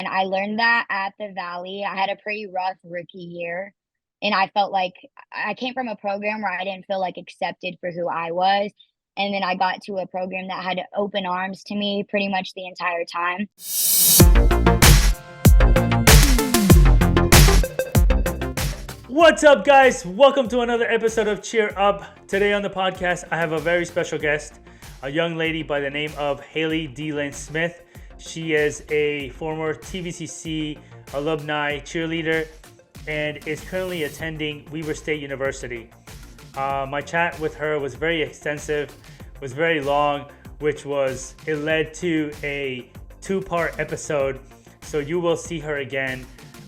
I learned that at the Valley. I had a pretty rough rookie year, and I felt like I came from a program where I didn't feel like accepted for who I was. And then I got to a program that had open arms to me pretty much the entire time. What's up, guys? Welcome to another episode of Cheer Up. Today on the podcast, I have a very special guest, a young lady by the name of Hailey D'Lynn Smith. She is a former TVCC alumni cheerleader and is currently attending Weber State University. My chat with her was very extensive, was very long, it led to a two-part episode. So you will see her again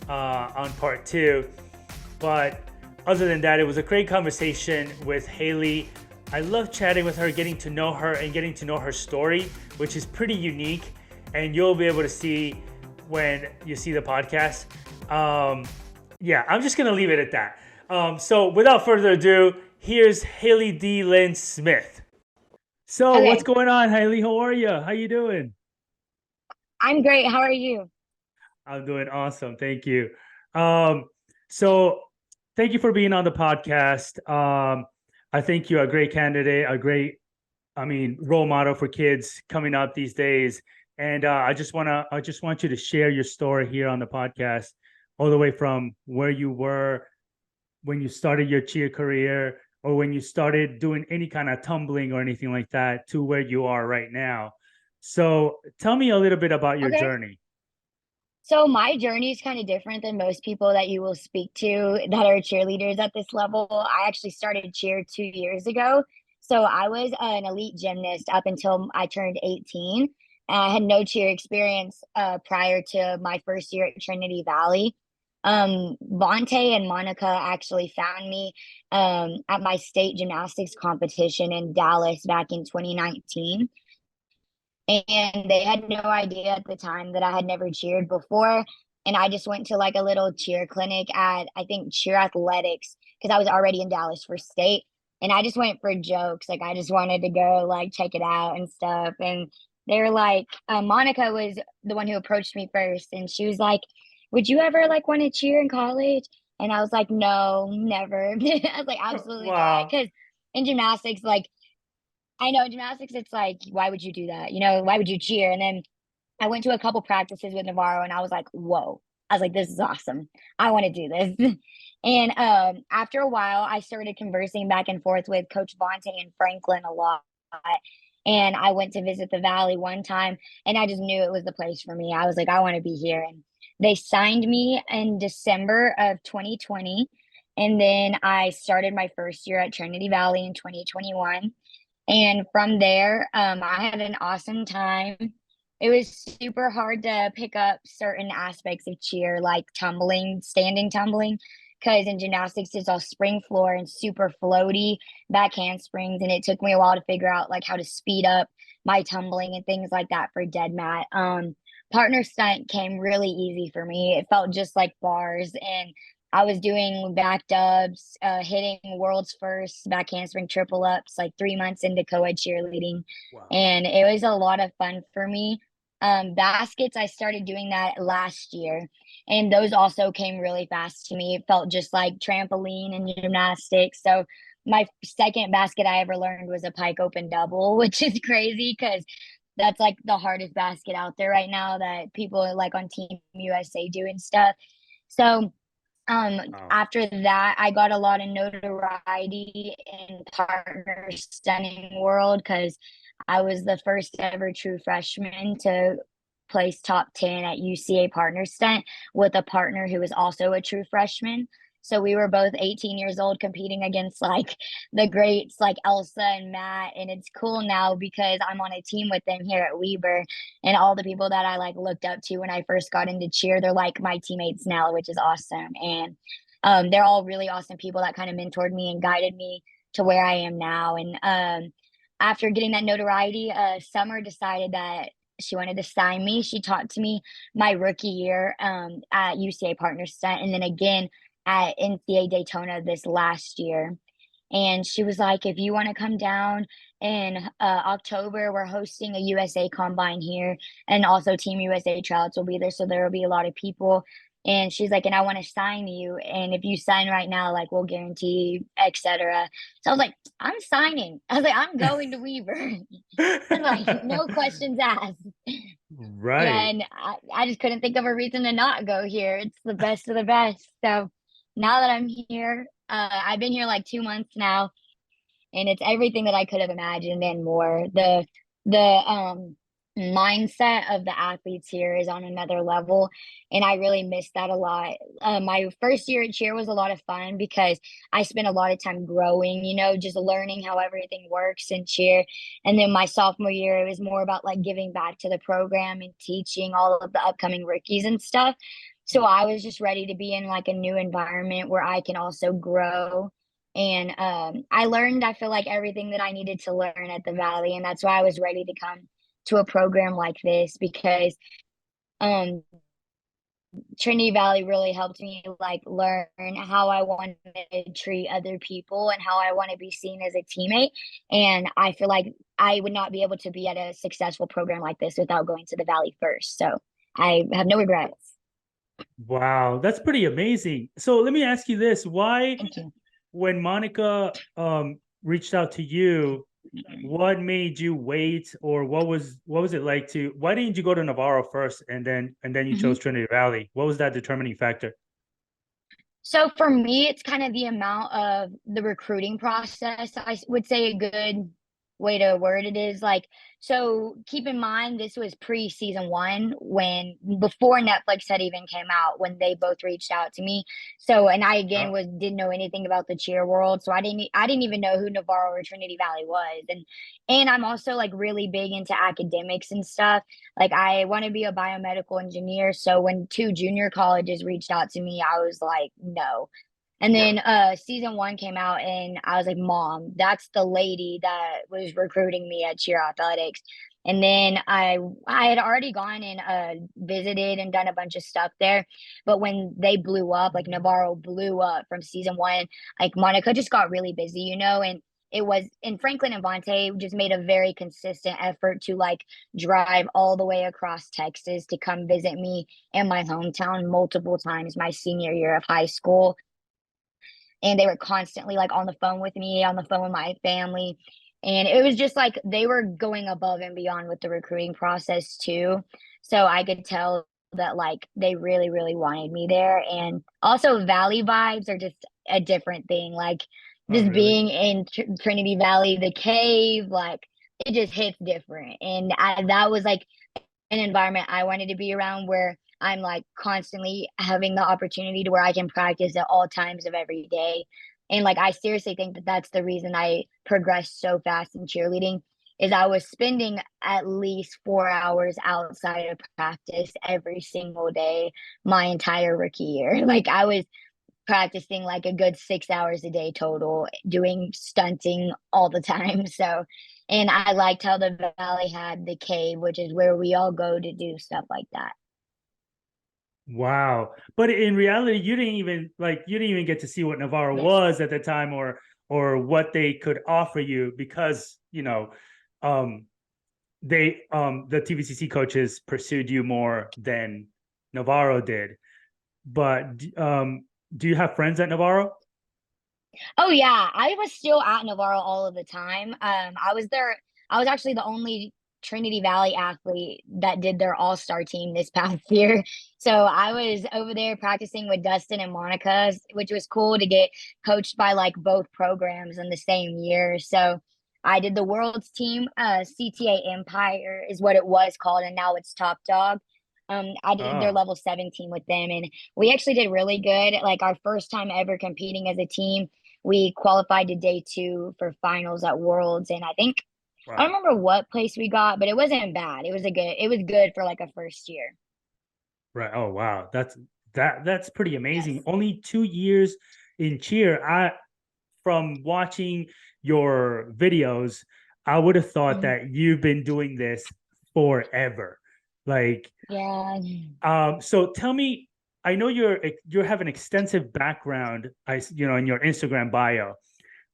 on part two. But other than that, it was a great conversation with Hailey. I love chatting with her, getting to know her and getting to know her story, which is pretty unique. And you'll be able to see when you see the podcast. I'm just going to leave it at that. So without further ado, here's Hailey D'Lynn Smith. So Okay. What's going on, Hailey? How are you? How you doing? I'm great. How are you? I'm doing awesome. Thank you. So thank you for being on the podcast. I think you're a great candidate, role model for kids coming up these days. And I just want you to share your story here on the podcast, all the way from where you were when you started your cheer career, or when you started doing any kind of tumbling or anything like that, to where you are right now. So tell me a little bit about your Okay. journey. So my journey is kind of different than most people that you will speak to that are cheerleaders at this level. I actually started cheer 2 years ago. So I was an elite gymnast up until I turned 18. And I had no cheer experience prior to my first year at Trinity Valley. Vontae and Monica actually found me at my state gymnastics competition in Dallas back in 2019. And they had no idea at the time that I had never cheered before. And I just went to like a little cheer clinic at, I think, Cheer Athletics, because I was already in Dallas for state. And I just went for jokes. Like, I just wanted to go, like, check it out and stuff. And they were like, Monica was the one who approached me first. And she was like, would you ever, like, want to cheer in college? And I was like, no, never. I was like, absolutely not. Wow. Because in gymnastics, like, I know in gymnastics, it's like, why would you do that? Why would you cheer? And then I went to a couple practices with Navarro and I was like, whoa. I was like, this is awesome. I want to do this. And after a while, I started conversing back and forth with Coach Vontae and Franklin a lot. And I went to visit the Valley one time and I just knew it was the place for me. I was like, I want to be here. And they signed me in December of 2020. And then I started my first year at Trinity Valley in 2021. And from there, I had an awesome time. It was super hard to pick up certain aspects of cheer, like tumbling, standing tumbling, because in gymnastics it's all spring floor and super floaty back handsprings, and it took me a while to figure out like how to speed up my tumbling and things like that for dead mat. Partner stunt came really easy for me. It felt just like bars, and I was doing back dubs, hitting world's first back handspring triple ups like 3 months into co-ed cheerleading. Wow. And it was a lot of fun for me. Baskets, I started doing that last year, and those also came really fast to me. It felt just like trampoline and gymnastics. So my second basket I ever learned was a pike open double, which is crazy because that's like the hardest basket out there right now that people like on Team USA do and stuff. So Wow. after that, I got a lot of notoriety in partner stunning world because I was the first ever true freshman to place top 10 at UCA partner stunt with a partner who was also a true freshman. So we were both 18 years old competing against like the greats like Elsa and Matt. And it's cool now because I'm on a team with them here at Weber, and all the people that I like looked up to when I first got into cheer, they're like my teammates now, which is awesome. And they're all really awesome people that kind of mentored me and guided me to where I am now. And after getting that notoriety, Summer decided that she wanted to sign me. She talked to me my rookie year at UCA Partner Stunt, and then again at NCAA Daytona this last year. And she was like, if you want to come down in October, we're hosting a USA Combine here, and also Team USA tryouts will be there. So there will be a lot of people. And she's like, and I want to sign you. And if you sign right now, like we'll guarantee, etc. So I was like, I'm signing. I was like, I'm going to Weaver. And like, no questions asked. Yeah, Right. and I just couldn't think of a reason to not go here. It's the best of the best. So now that I'm here, I've been here like 2 months now, and it's everything that I could have imagined and more. The mindset of the athletes here is on another level, and I really miss that a lot. My first year at cheer was a lot of fun because I spent a lot of time growing, just learning how everything works in cheer. And then my sophomore year, it was more about like giving back to the program and teaching all of the upcoming rookies and stuff. So I was just ready to be in like a new environment where I can also grow, and I learned, I feel like, everything that I needed to learn at the Valley. And that's why I was ready to come to a program like this, because um, Trinity Valley really helped me like learn how I want to treat other people and how I want to be seen as a teammate. And I feel like I would not be able to be at a successful program like this without going to the Valley first. So I have no regrets. Wow, that's pretty amazing. So let me ask you this: why, Thank you. when Monica reached out to you, what made you wait, or what was it like to? Why didn't you go to Navarro first, and then you chose Mhm. Trinity Valley? What was that determining factor? So for me, it's kind of the amount of the recruiting process. Would say a good way to word it is like, so keep in mind, this was pre-season one, when before Netflix had even came out, when they both reached out to me. So, and I again Oh, didn't know anything about the cheer world. So I didn't even know who Navarro or Trinity Valley was. And I'm also like really big into academics and stuff. Like I want to be a biomedical engineer. So when two junior colleges reached out to me, I was like, no. And then season one came out, and I was like, Mom, that's the lady that was recruiting me at cheer athletics. And then I had already gone and visited and done a bunch of stuff there. But when they blew up, like Navarro blew up from season one, like Monica just got really busy, and it was, and Franklin and Vontae just made a very consistent effort to like drive all the way across Texas to come visit me in my hometown multiple times my senior year of high school. And they were constantly like on the phone with me, on the phone with my family. And it was just like they were going above and beyond with the recruiting process too. So I could tell that like they really, really wanted me there. And also Valley vibes are just a different thing. Like oh, just really? being in Trinity Valley, the cave, like it just hits different. And that was like an environment I wanted to be around, where I'm like constantly having the opportunity to where I can practice at all times of every day. And like I seriously think that that's the reason I progressed so fast in cheerleading, is I was spending at least 4 hours outside of practice every single day my entire rookie year. Like I was practicing like a good 6 hours a day total, doing stunting all the time. So, and I liked how the Valley had the cave, which is where we all go to do stuff like that. Wow. But in reality, you didn't even get to see what Navarro was at the time, or what they could offer you, because um the TVCC coaches pursued you more than Navarro did. But do you have friends at Navarro? Oh yeah, I was still at Navarro all of the time. I was there. I was actually the only Trinity Valley athlete that did their all-star team this past year. So I was over there practicing with Dustin and Monica, which was cool to get coached by like both programs in the same year. So I did the world's team. CTA Empire is what it was called, and now it's Top Dog. I did their Oh, level 17 with them, and we actually did really good. Like our first time ever competing as a team, we qualified to day two for finals at Worlds, and I don't wow. remember what place we got, but it wasn't bad. It was good for like a first year. Right. Oh, wow. That's pretty amazing. Yes. Only 2 years in cheer. From watching your videos, I would have thought Mhm. that you've been doing this forever. Like, Yeah. so tell me, I know you have an extensive background, in your Instagram bio.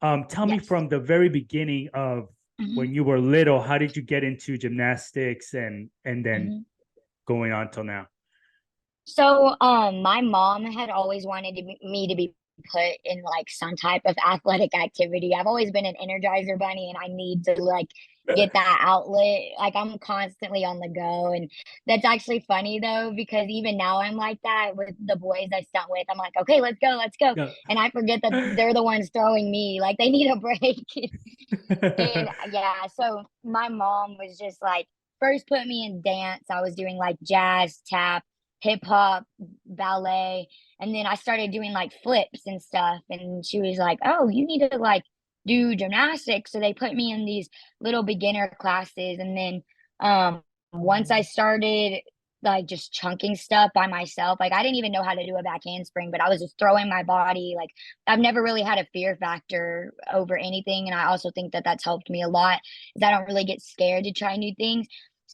Tell me Yes. from the very beginning of Hmm. when you were little, how did you get into gymnastics and then Hmm. going on till now? So, my mom had always wanted me to be put in like some type of athletic activity. I've always been an Energizer bunny, and I need to like get that outlet. Like I'm constantly on the go, and that's actually funny though because even now I'm like that with the boys I stunt with. I'm like, okay, let's go, Yeah. and I forget that they're the ones throwing me. Like they need a break. And yeah, so my mom was just like, first put me in dance. I was doing like jazz, tap, hip hop, ballet, and then I started doing like flips and stuff. And she was like, "Oh, you need to like do gymnastics." So they put me in these little beginner classes, and then once I started like just chunking stuff by myself, like I didn't even know how to do a back handspring, but I was just throwing my body like I've never really had a fear factor over anything, and I also think that that's helped me a lot, is I don't really get scared to try new things.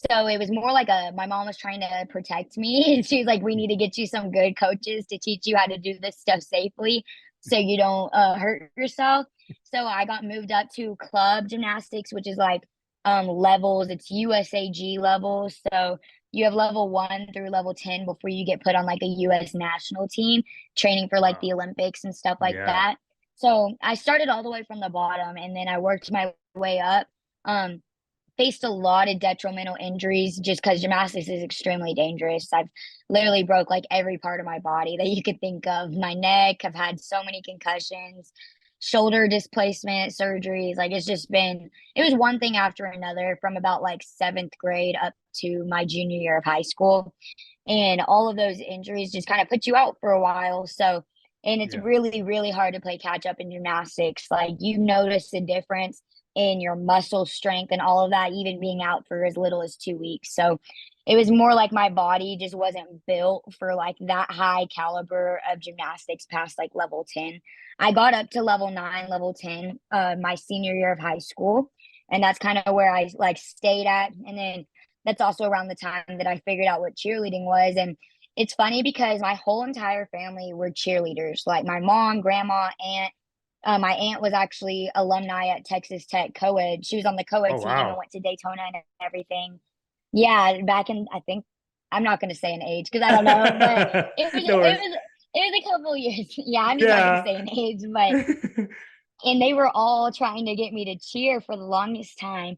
So it was more like a my mom was trying to protect me, and she's like, "We need to get you some good coaches to teach you how to do this stuff safely, so you don't hurt yourself." So I got moved up to club gymnastics, which is like levels. It's USAG levels, so you have level 1 through level 10 before you get put on like a US national team training for like Wow. the Olympics and stuff like Yeah. that. So I started all the way from the bottom and then I worked my way up. Um, Faced a lot of detrimental injuries just because gymnastics is extremely dangerous. I've literally broke like every part of my body that you could think of. My neck, I've had so many concussions, shoulder displacement surgeries. Like it's just been, it was one thing after another from about like seventh grade up to my junior year of high school. And all of those injuries just kind of put you out for a while. So, and it's Yeah. really, really hard to play catch up in gymnastics. Like you notice the difference in your muscle strength and all of that, even being out for as little as 2 weeks. So it was more like my body just wasn't built for like that high caliber of gymnastics past like level 10. I got up to level 9, level 10, my senior year of high school. And that's kind of where I like stayed at. And then that's also around the time that I figured out what cheerleading was. And it's funny because my whole entire family were cheerleaders, like my mom, grandma, aunt. My aunt was actually alumni at Texas Tech co-ed. She was on the Oh co-ed team and wow. went to Daytona and everything. Yeah, back in I think I'm not going to say an age because I don't know, but No worries. it was a couple years. Yeah, I'm just not going to Yeah. say an age, but and they were all trying to get me to cheer for the longest time.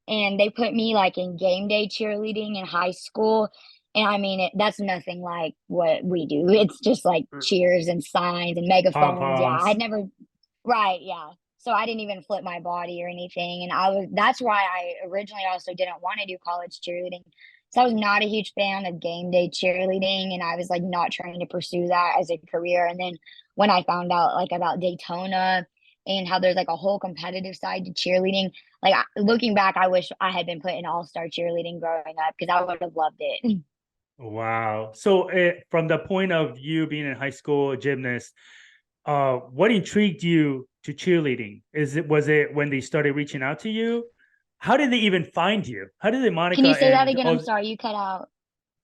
And they put me like in game day cheerleading in high school. And I mean, that's nothing like what we do. It's just like cheers and signs and Pom megaphones. Yeah, I'd poms. never, right. Yeah. So I didn't even flip my body or anything. And that's why I originally also didn't want to do college cheerleading. So I was not a huge fan of game day cheerleading. And I was like not trying to pursue that as a career. And then when I found out like about Daytona, and how there's like a whole competitive side to cheerleading. Like looking back, I wish I had been put in all-star cheerleading growing up because I would have loved it. Wow. So, from the point of you being in high school, a gymnast, what intrigued you to cheerleading? Was it when they started reaching out to you? How did they even find you? How did they, Can Monica you say that and again? I'm oh, sorry, you cut out.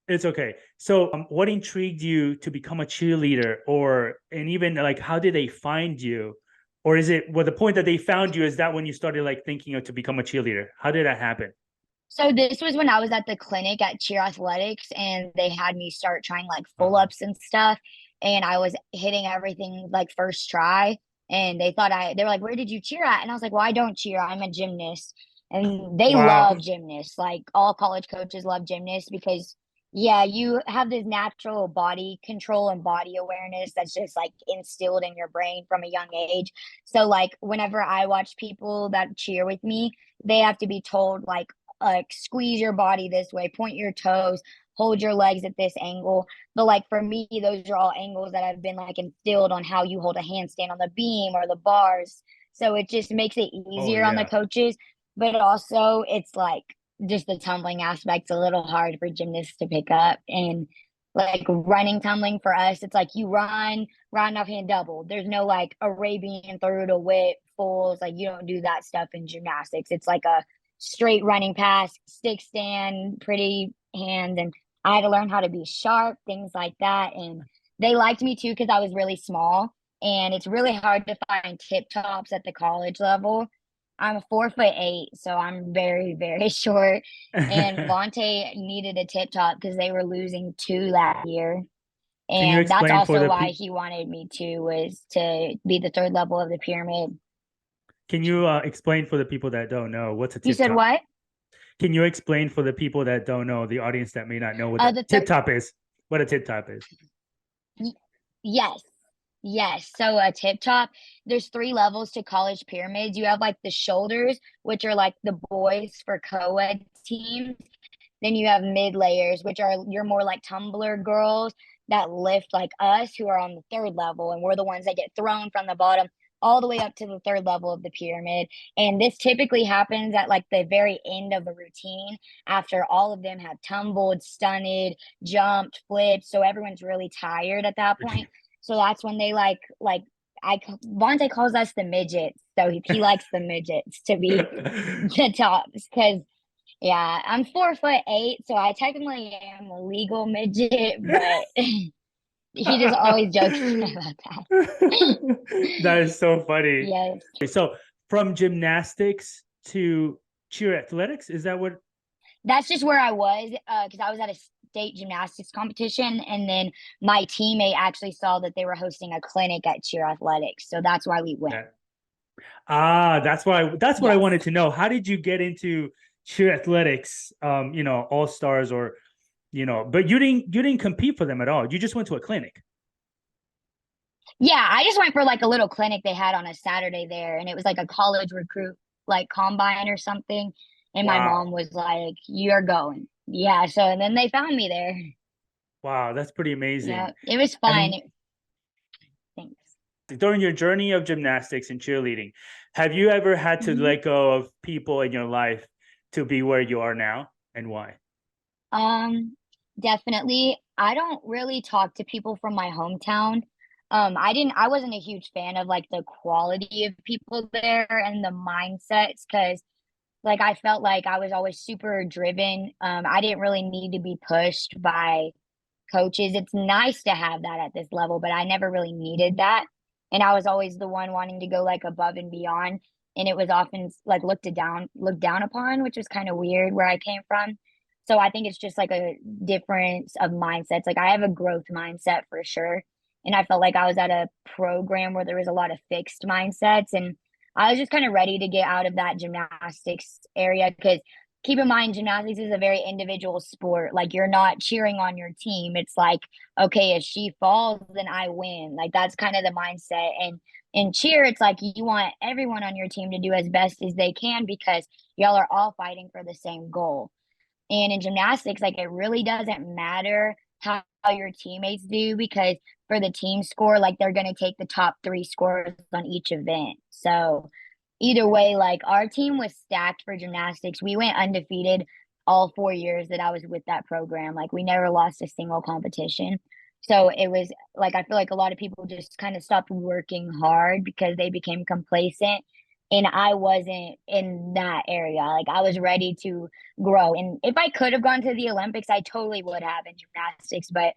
it's okay. So, what intrigued you to become a cheerleader, or and even like how did they find you, or is it well the point that they found you is that when you started like thinking of to become a cheerleader? How did that happen? So this was when I was at the clinic at Cheer Athletics, and they had me start trying like pull Uh-huh. ups and stuff, and I was hitting everything like first try, and they were like, "Where did you cheer at?" And I was like, "Well, I don't cheer. I'm a gymnast." And they love Wow. gymnasts. Like all college coaches love gymnasts because yeah, you have this natural body control and body awareness that's just like instilled in your brain from a young age. So like whenever I watch people that cheer with me, they have to be told like squeeze your body this way, point your toes, hold your legs at this angle. But like for me, those are all angles that have been like instilled on how you hold a handstand on the beam or the bars. So it just makes it Oh easier on the yeah. coaches. But also it's like just the tumbling aspect's a little hard for gymnasts to pick up. And like running tumbling for us, it's like you run off hand double. There's no like Arabian through to whip fulls. Like you don't do that stuff in gymnastics. It's like a straight running pass, stick stand, pretty hands. And I had to learn how to be sharp, things like that. And they liked me too because I was really small. And it's really hard to find tip tops at the college level. I'm 4'8", so I'm very, very short. And Can Vontae needed a tip top because they were losing two that year. you And that's explain for also the why people? he wanted me to, was to be the third level of the pyramid. Can you explain for the people that don't know what's a You tip said top? what? Can you explain for the people that don't know, the audience that may not know what a The tip third. top is? What a tip top is? Yes. Yes. So a tip top, there's three levels to college pyramids. You have like the shoulders, which are like the boys for co-ed teams. Then you have mid layers, which are you're more like tumbler girls that lift like us who are on the third level, and we're the ones that get thrown from the bottom all the way up to the third level of the pyramid. And this typically happens at like the very end of the routine after all of them have tumbled, stunted, jumped, flipped. So everyone's really tired at that point. So that's when they Vontae calls us the midgets. So he likes the midgets to be the tops because yeah, I'm 4'8", so I technically am a legal midget, but he just always jokes about that. That is so funny. Yes. So from gymnastics to cheer athletics, is that what? That's just where I was, because I was at a state gymnastics competition, and then my teammate actually saw that they were hosting a clinic at cheer athletics, so that's why we went. That that's why. That's what I Yes. wanted to know. How did you get into cheer athletics? All stars, or but you didn't compete for them at all. You just went to a clinic. Yeah, I just went for like a little clinic they had on a Saturday there, and it was like a college recruit like combine or something. And my Wow. mom was like, "You're going." Yeah, so and then they found me there. Wow, that's pretty Yeah, amazing. it was fun. And Thanks. during your journey of gymnastics and cheerleading, have you ever had to Mhm. let go of people in your life to be where you are now, and why? Um, Definitely. I don't really talk to people from my hometown. I wasn't a huge fan of like the quality of people there and the mindsets because like I felt like I was always super driven. I didn't really need to be pushed by coaches. It's nice to have that at this level, but I never really needed that. And I was always the one wanting to go like above and beyond. And it was often like looked down upon, which was kind of weird where I came from. So I think it's just like a difference of mindsets. Like I have a growth mindset for sure. And I felt like I was at a program where there was a lot of fixed mindsets. And I was just kind of ready to get out of that gymnastics area because keep in mind gymnastics is a very individual sport. Like you're not cheering on your team. It's like, okay, if she falls, then I win. Like that's kind of the mindset. And in cheer, it's like you want everyone on your team to do as best as they can because y'all are all fighting for the same goal. And in gymnastics, like it really doesn't matter how your teammates do because for the team score, like they're going to take the top three scores on each event. So either way, like our team was stacked for gymnastics. We went undefeated all 4 years that I was with that program. Like we never lost a single competition. So it was like I feel like a lot of people just kind of stopped working hard because they became complacent. And I wasn't in that area. Like I was ready to grow. And if I could have gone to the Olympics, I totally would have in gymnastics. But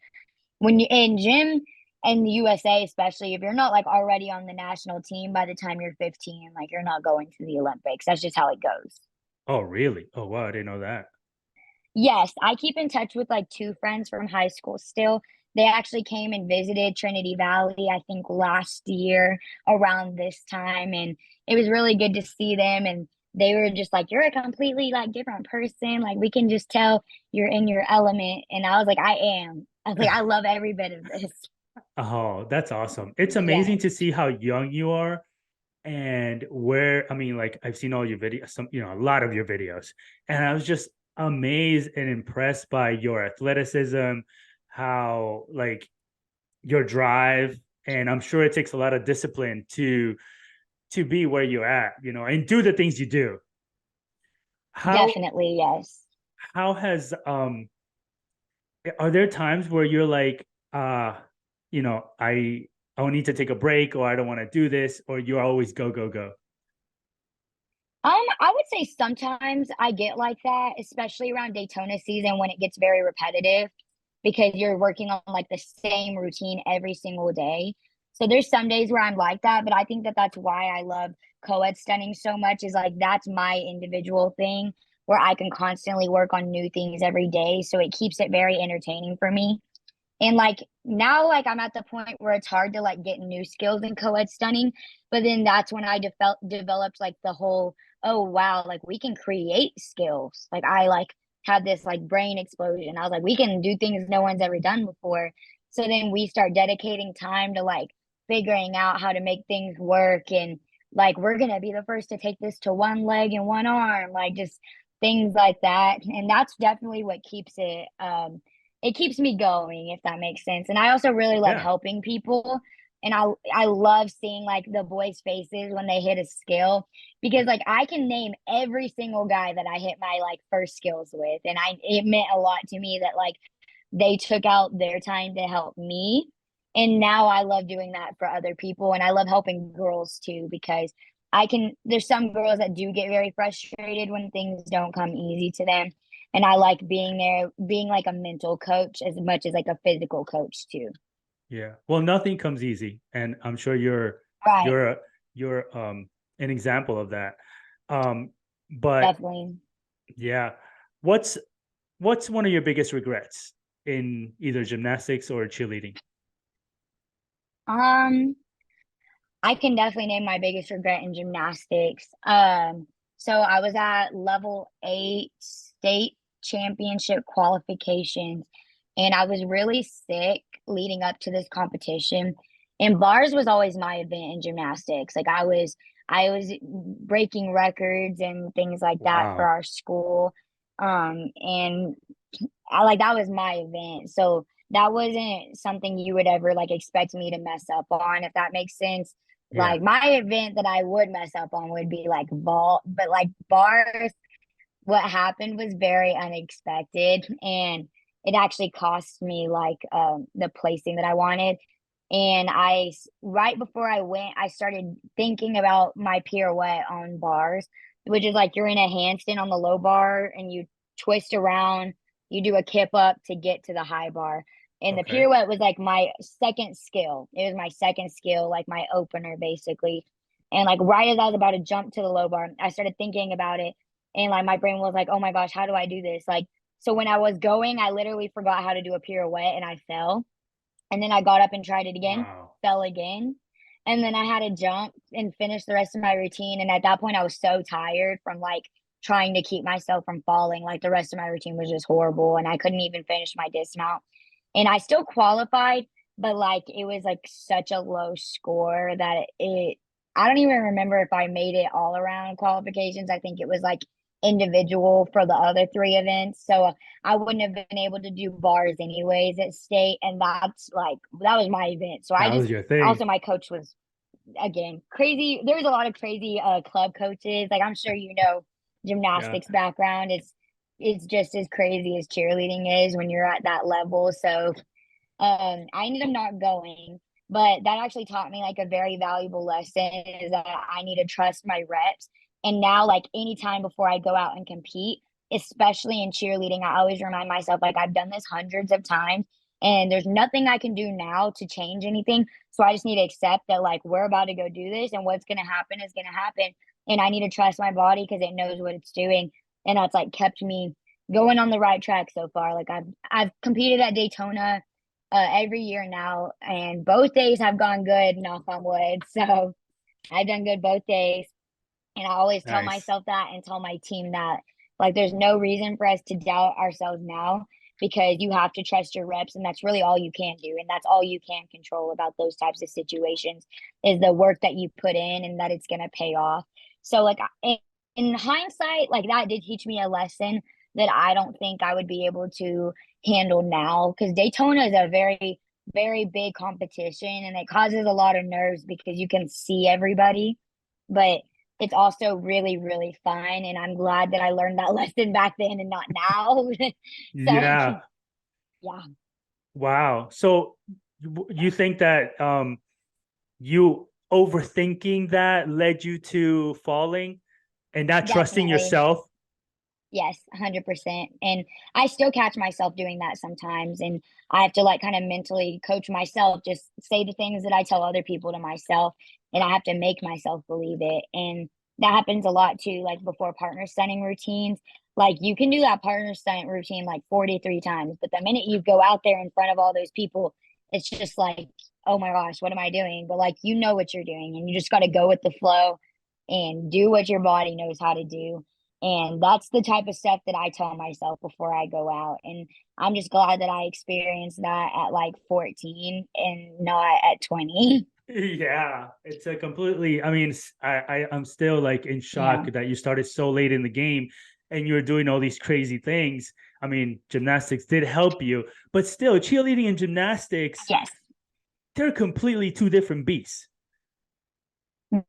when you in gym and the USA, especially if you're not like already on the national team by the time you're 15, like you're not going to the Olympics. That's just how it goes. Oh, really? Oh, wow, I didn't know that. Yes, I keep in touch with like two friends from high school still. They actually came and visited Trinity Valley, I think last year around this time. And it was really good to see them. And they were just like, you're a completely like different person. Like we can just tell you're in your element. And I was like, I am. I was like, I love every bit of this. Oh, that's awesome. It's amazing Yes. to see how young you are, and where, I mean, like I've seen all your videos, a lot of your videos, and I was just amazed and impressed by your athleticism, how like your drive, and I'm sure it takes a lot of discipline to be where you're at, and do the things you do. How Definitely, yes. how has are there times where you're like, I need to take a break, or I don't want to do this, or you're always go, go, go? I would say sometimes I get like that, especially around Daytona season when it gets very repetitive because you're working on like the same routine every single day. So there's some days where I'm like that, but I think that that's why I love co-ed stunning so much, is like that's my individual thing where I can constantly work on new things every day. So it keeps it very entertaining for me. And like now, like I'm at the point where it's hard to like get new skills in co-ed stunning, but then that's when I developed like the whole, oh wow, like we can create skills. Like I like had this like brain explosion. I was like, we can do things no one's ever done before. So then we start dedicating time to like figuring out how to make things work, and like we're gonna be the first to take this to one leg and one arm, like just things like that. And that's definitely what keeps it keeps me going, if that makes sense. And I also really love Yeah. helping people. And I love seeing like the boys' faces when they hit a skill, because like I can name every single guy that I hit my like first skills with. And it meant a lot to me that like they took out their time to help me. And now I love doing that for other people. And I love helping girls too, because there's some girls that do get very frustrated when things don't come easy to them. And I like being there, being like a mental coach as much as like a physical coach too. Yeah. Well, nothing comes easy, and I'm sure Right. you're you're an example of that. Um, but Definitely. yeah, what's what's one of your biggest regrets in either gymnastics or cheerleading? Um, I can definitely name my biggest regret in gymnastics. So I was at level 8 state championship qualifications, and I was really sick leading up to this competition. And bars was always my event in gymnastics. Like I was breaking records and things like that for Wow. our school. And I like that was my event. So that wasn't something you would ever like expect me to mess up on, if that makes sense. Yeah. Like my event that I would mess up on would be like vault, but like bars, what happened was very unexpected, and it actually cost me like the placing that I wanted. And right before I went, I started thinking about my pirouette on bars, which is like you're in a handstand on the low bar and you twist around, you do a kip up to get to the high bar. And the Okay. pirouette was like my second skill. It was my second skill, like my opener basically. And like right as I was about to jump to the low bar, I started thinking about it, and like my brain was like, oh my gosh, how do I do this? Like, so when I was going, I literally forgot how to do a pirouette and I fell. And then I got up and tried it again, Wow. fell again. And then I had to jump and finish the rest of my routine. And at that point, I was so tired from like trying to keep myself from falling. Like the rest of my routine was just horrible. And I couldn't even finish my dismount. And I still qualified, but like it was like such a low score that I don't even remember if I made it all around qualifications. I think it was like individual for the other three events. So I wouldn't have been able to do bars anyways at state. And that's like, that was my event. So I That just, was your thing. also my coach was, again, crazy. There was a lot of crazy club coaches. Like I'm sure you know, Yeah. gymnastics background. It's just as crazy as cheerleading is when you're at that level. So I ended up not going, but that actually taught me like a very valuable lesson, is that I need to trust my reps. And now, like anytime before I go out and compete, especially in cheerleading, I always remind myself like I've done this hundreds of times, and there's nothing I can do now to change anything. So I just need to accept that like we're about to go do this, and what's gonna happen is gonna happen. And I need to trust my body because it knows what it's doing. And that's like kept me going on the right track so far. Like I've competed at Daytona every year now, and both days have gone good, knock on wood. So I've done good both days. And I always tell Nice. myself that and tell my team that like there's no reason for us to doubt ourselves now, because you have to trust your reps, and that's really all you can do. And that's all you can control about those types of situations, is the work that you put in and that it's going to pay off. So like in hindsight, like that did teach me a lesson that I don't think I would be able to handle now, because Daytona is a very, very big competition and it causes a lot of nerves because you can see everybody. But it's also really, really fun. And I'm glad that I learned that lesson back then and not now. So, Yeah. yeah, Wow. So you think that you overthinking that led you to falling and not trusting definitely. yourself? Yes, 100%. And I still catch myself doing that sometimes. And I have to like kind of mentally coach myself, just say the things that I tell other people to myself. And I have to make myself believe it. And that happens a lot too, like before partner stunning routines. Like you can do that partner stunt routine like 43 times, but the minute you go out there in front of all those people, it's just like, oh my gosh, what am I doing? But like, you know what you're doing, and you just got to go with the flow and do what your body knows how to do. And that's the type of stuff that I tell myself before I go out. And I'm just glad that I experienced that at like 14 and not at 20. Yeah, it's a completely, I mean, I'm still like in Yeah. shock that you started so late in the game and you were doing all these crazy things. I mean, gymnastics did help you, but still, cheerleading and gymnastics, Yes, they're completely two different beasts.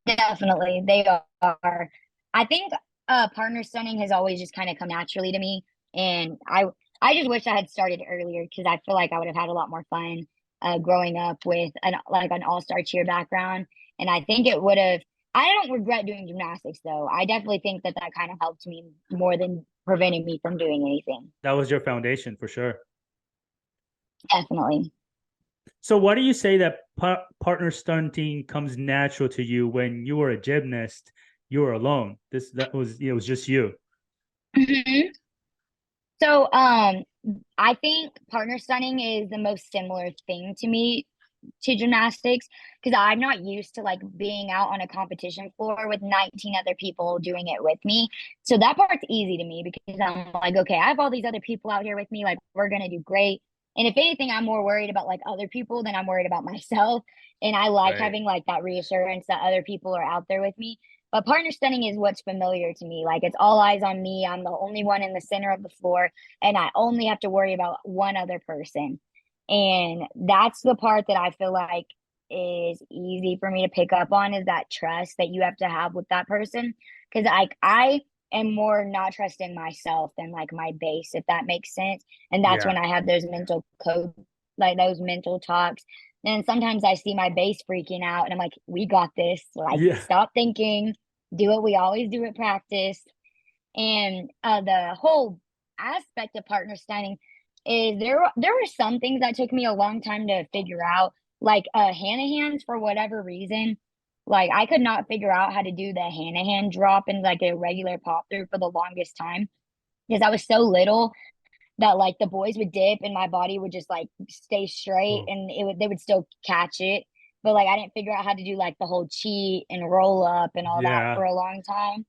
definitely. They are. I think partner stunning has always just kind of come naturally to me. And I just wish I had started earlier because I feel like I would have had a lot more fun growing up with an all-star cheer background. And I think it would have, I don't regret doing gymnastics though. I definitely think that that kind of helped me more than preventing me from doing anything. That was your foundation for sure. Definitely. So, why do you say that partner stunting comes natural to you when you were a gymnast? You were alone. That was it was just you. Mhm. So, I think partner stunning is the most similar thing to me to gymnastics because I'm not used to like being out on a competition floor with 19 other people doing it with me. So that part's easy to me because I'm like, okay, I have all these other people out here with me. Like, we're gonna do great. And if anything, I'm more worried about like other people than I'm worried about myself. And I like Right. having like that reassurance that other people are out there with me. But partner stunning is what's familiar to me. Like it's all eyes on me. I'm the only one in the center of the floor, and I only have to worry about one other person. And that's the part that I feel like is easy for me to pick up on is that trust that you have to have with that person. Cause I am more not trusting myself than like my base, if that makes sense. And that's Yeah. when I have those mental code, like those mental talks. And sometimes I see my base freaking out and I'm like, we got this. Like, Yeah. stop thinking, do what we always do at practice. And the whole aspect of partner stunning is there were some things that took me a long time to figure out, like Hanahan's for whatever reason. Like I could not figure out how to do the Hanahan drop in like a regular pop through for the longest time because I was so little that like the boys would dip and my body would just like stay straight Oh, and they would still catch it. But like I didn't figure out how to do like the whole cheat and roll up and all that yeah. for a long time.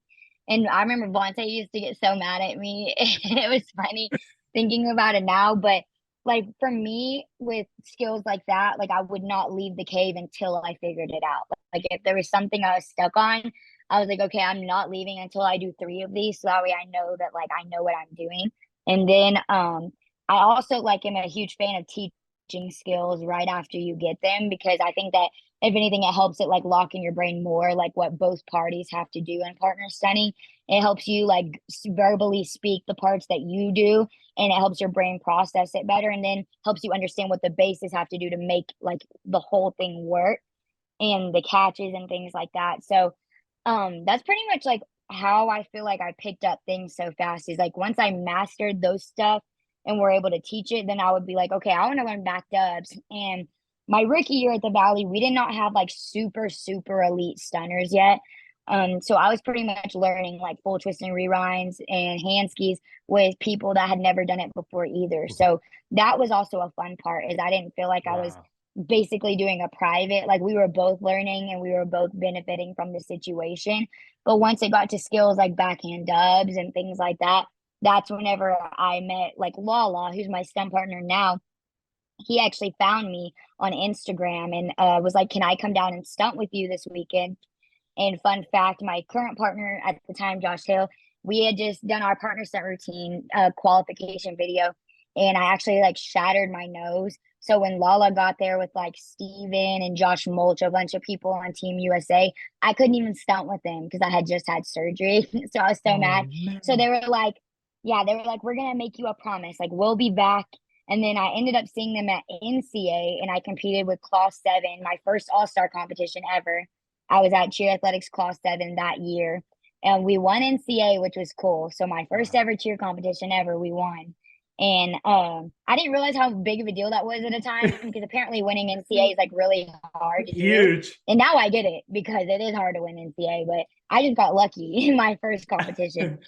And I remember Vontae used to get so mad at me. It was funny thinking about it now. But like for me, with skills like that, like I would not leave the cave until I figured it out. Like if there was something I was stuck on, I was like, okay, I'm not leaving until I do three of these. So that way I know that like I know what I'm doing. And then I also like am a huge fan of teaching skills right after you get them because I think that if anything, it helps it like lock in your brain more like what both parties have to do in partner studying. It helps you like verbally speak the parts that you do, and it helps your brain process it better, and then helps you understand what the bases have to do to make like the whole thing work and the catches and things like that. So that's pretty much like how I feel like I picked up things so fast is like once I mastered those stuff and were able to teach it, then I would be like, okay, I want to learn back dubs. And my rookie year at the Valley, we did not have like super elite stunners yet. So I was pretty much learning like full twist and rewinds and hand skis with people that had never done it before either. So that was also a fun part is I didn't feel like I was Wow. basically doing a private, like we were both learning and we were both benefiting from the situation. But once it got to skills like backhand dubs and things like that, that's whenever I met like Lala, who's my STEM partner now. He actually found me on Instagram and was like, can I come down and stunt with you this weekend? And fun fact, my current partner at the time, Josh Hill, we had just done our partner stunt routine qualification video, and I actually like shattered my nose. So when Lala got there with like Steven and Josh Mulch, a bunch of people on Team USA, I couldn't even stunt with them because I had just had surgery. So I was so mad. Oh So man. they were like, yeah, they were like, we're gonna make you a promise. Like we'll be back. And then I ended up seeing them at NCA and I competed with Class 7, my first all-star competition ever. I was at Cheer Athletics Class 7 that year. and we won NCA, which was cool. So my first Wow. ever cheer competition ever, we won. And I didn't realize how big of a deal that was at the time because apparently winning NCA is like really hard to do. Huge. And now I get it because it is hard to win NCA, but I just got lucky in my first competition.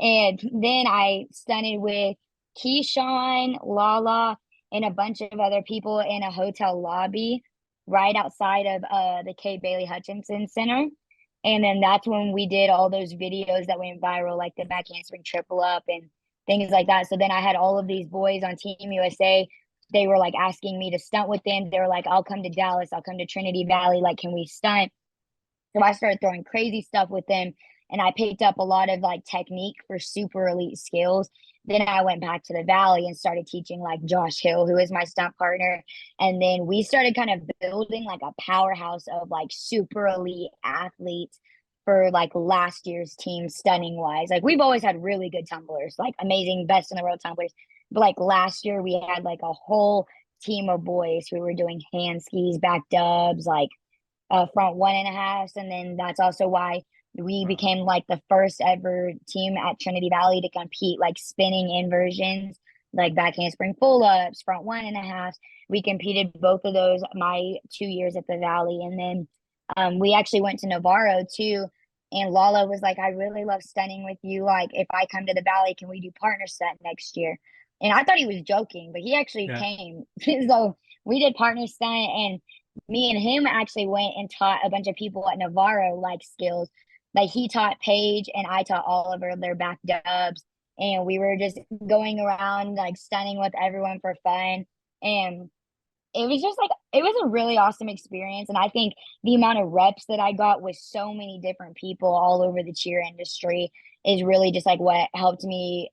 And then I studied with Keyshawn, Lala, and a bunch of other people in a hotel lobby right outside of the Kay Bailey Hutchinson Center. And then that's when we did all those videos that went viral, like the back handspring triple up and things like that. So then I had all of these boys on Team USA. They were like asking me to stunt with them. They were like, I'll come to Dallas, I'll come to Trinity Valley. Like, can we stunt? So I started throwing crazy stuff with them, and I picked up a lot of like technique for super elite skills. Then I went back to the valley and started teaching like Josh Hill, who is my stunt partner. And then we started kind of building like a powerhouse of like super elite athletes for like last year's team stunning wise. Like we've always had really good tumblers, like amazing best in the world tumblers. But like last year we had like a whole team of boys who were doing hand skis, back dubs, like front 1.5. And then that's also why we Wow. became like the first ever team at Trinity Valley to compete like spinning inversions, like back handspring pull ups, front 1.5. We competed both of those my 2 years at the Valley. And then we actually went to Navarro too. And Lala was like, I really love stunning with you. Like, if I come to the Valley, can we do partner stunt next year? And I thought he was joking, but he actually Yeah. came. So we did partner stunt, and me and him actually went and taught a bunch of people at Navarro like skills. Like he taught Paige and I taught Oliver their back dubs. And we were just going around like stunning with everyone for fun. And it was just like it was a really awesome experience. And I think the amount of reps that I got with so many different people all over the cheer industry is really just like what helped me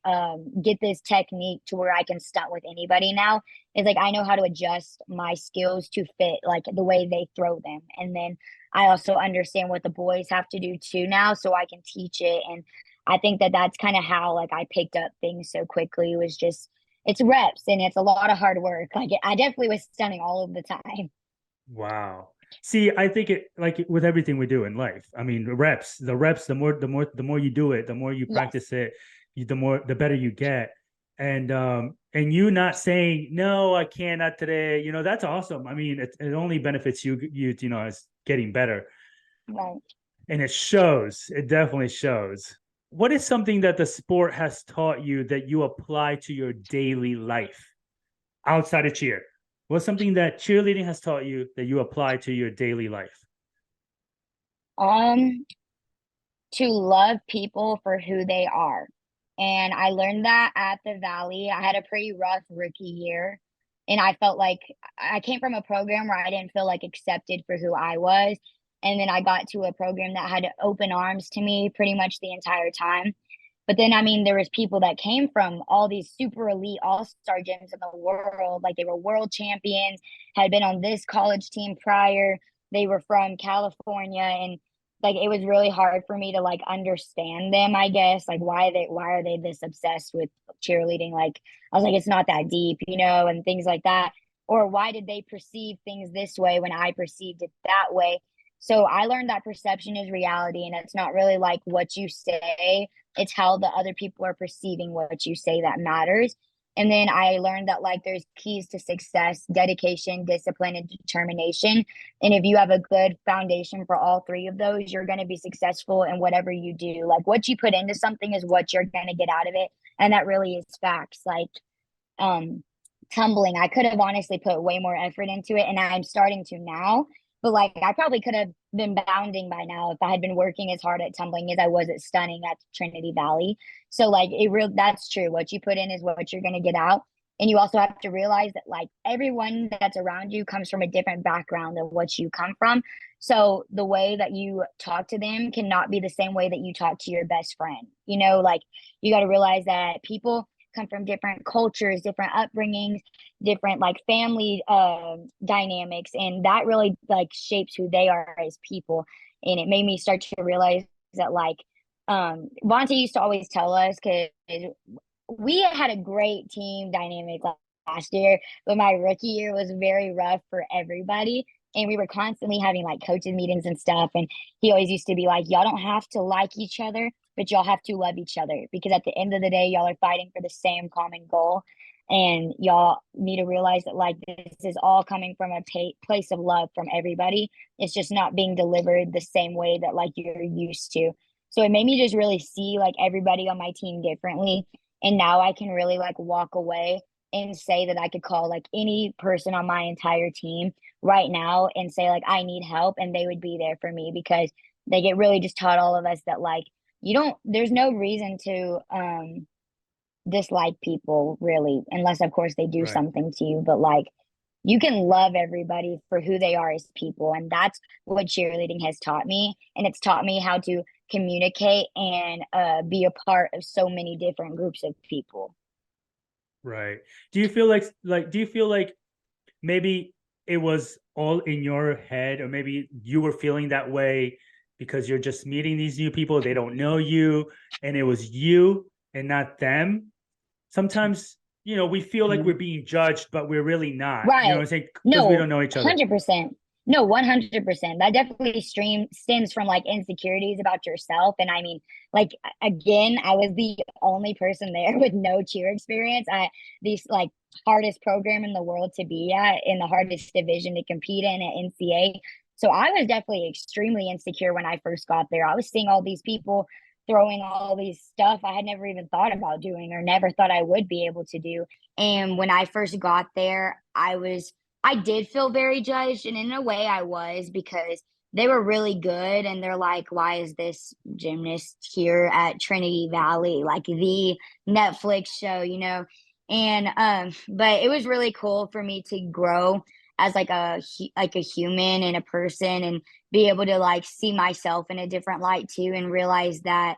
get this technique to where I can stunt with anybody now. Is like I know how to adjust my skills to fit like the way they throw them. And then I also understand what the boys have to do too now, so I can teach it. And I think that that's kind of how like I picked up things so quickly, was just it's reps and it's a lot of hard work. Like I definitely was stunning all of the time. Wow. See, I think it like with everything we do in life. I mean, the reps, the more you do it, the more you Yes. practice it, the better you get. And you not saying, no, I can't, not today, that's awesome. I mean, it only benefits you as getting better. Right. And it shows, it definitely shows. What is something that the sport has taught you that you apply to your daily life outside of cheer? What's something that cheerleading has taught you that you apply to your daily life? Um, to love people for who they are. And I learned that at the Valley. I had a pretty rough rookie year. And I felt like I came from a program where I didn't feel like accepted for who I was. And then I got to a program that had open arms to me pretty much the entire time. But then, I mean, there was people that came from all these super elite all-star gyms in the world. Like they were world champions, had been on this college team prior. They were from California, and like it was really hard for me to like understand them, I guess. Like why are they this obsessed with cheerleading? Like I was like, it's not that deep, and things like that. Or why did they perceive things this way when I perceived it that way? So I learned that perception is reality, and it's not really like what you say, it's how the other people are perceiving what you say that matters. And then I learned that like there's keys to success: dedication, discipline, and determination. And if you have a good foundation for all three of those, you're going to be successful in whatever you do. Like what you put into something is what you're going to get out of it. And that really is facts. Like um tumbling, I could have honestly put way more effort into it, and I'm starting to now. But like I probably could have been bounding by now if I had been working as hard at tumbling as I was at stunning at Trinity Valley. So like that's true. What you put in is what you're going to get out. And you also have to realize that like everyone that's around you comes from a different background than what you come from. So the way that you talk to them cannot be the same way that you talk to your best friend. Like you got to realize that people come from different cultures, different upbringings, different like family dynamics, and that really like shapes who they are as people. And it made me start to realize that like Vontae used to always tell us, because we had a great team dynamic last year, but my rookie year was very rough for everybody. And we were constantly having like coaches meetings and stuff. And he always used to be like, y'all don't have to like each other, but y'all have to love each other, because at the end of the day, y'all are fighting for the same common goal. And y'all need to realize that like this is all coming from a place of love from everybody. It's just not being delivered the same way that like you're used to. So it made me just really see like everybody on my team differently. And now I can really like walk away and say that I could call like any person on my entire team right now and say like I need help, and they would be there for me, because they get really just taught all of us that like you don't there's no reason to dislike people really, unless of course they do Right. something to you, but like you can love everybody for who they are as people. And that's what cheerleading has taught me. And it's taught me how to communicate and be a part of so many different groups of people. Right. Do you feel like maybe it was all in your head, or maybe you were feeling that way because you're just meeting these new people, they don't know you, and it was you and not them? Sometimes, we feel like we're being judged, but we're really not. You know what Right. I'm saying? Because we No, don't know each other. 100%. No, 100%. That definitely stems from like insecurities about yourself. And I mean, like, again, I was the only person there with no cheer experience. These like hardest program in the world to be at, in the hardest division to compete in at NCA. So I was definitely extremely insecure when I first got there. I was seeing all these people throwing all these stuff I had never even thought about doing or never thought I would be able to do. And when I first got there, I did feel very judged. And in a way, I was, because they were really good. And they're like, why is this gymnast here at Trinity Valley, like the Netflix show, you know? And, but it was really cool for me to grow as like like a human and a person, and be able to like see myself in a different light too, and realize that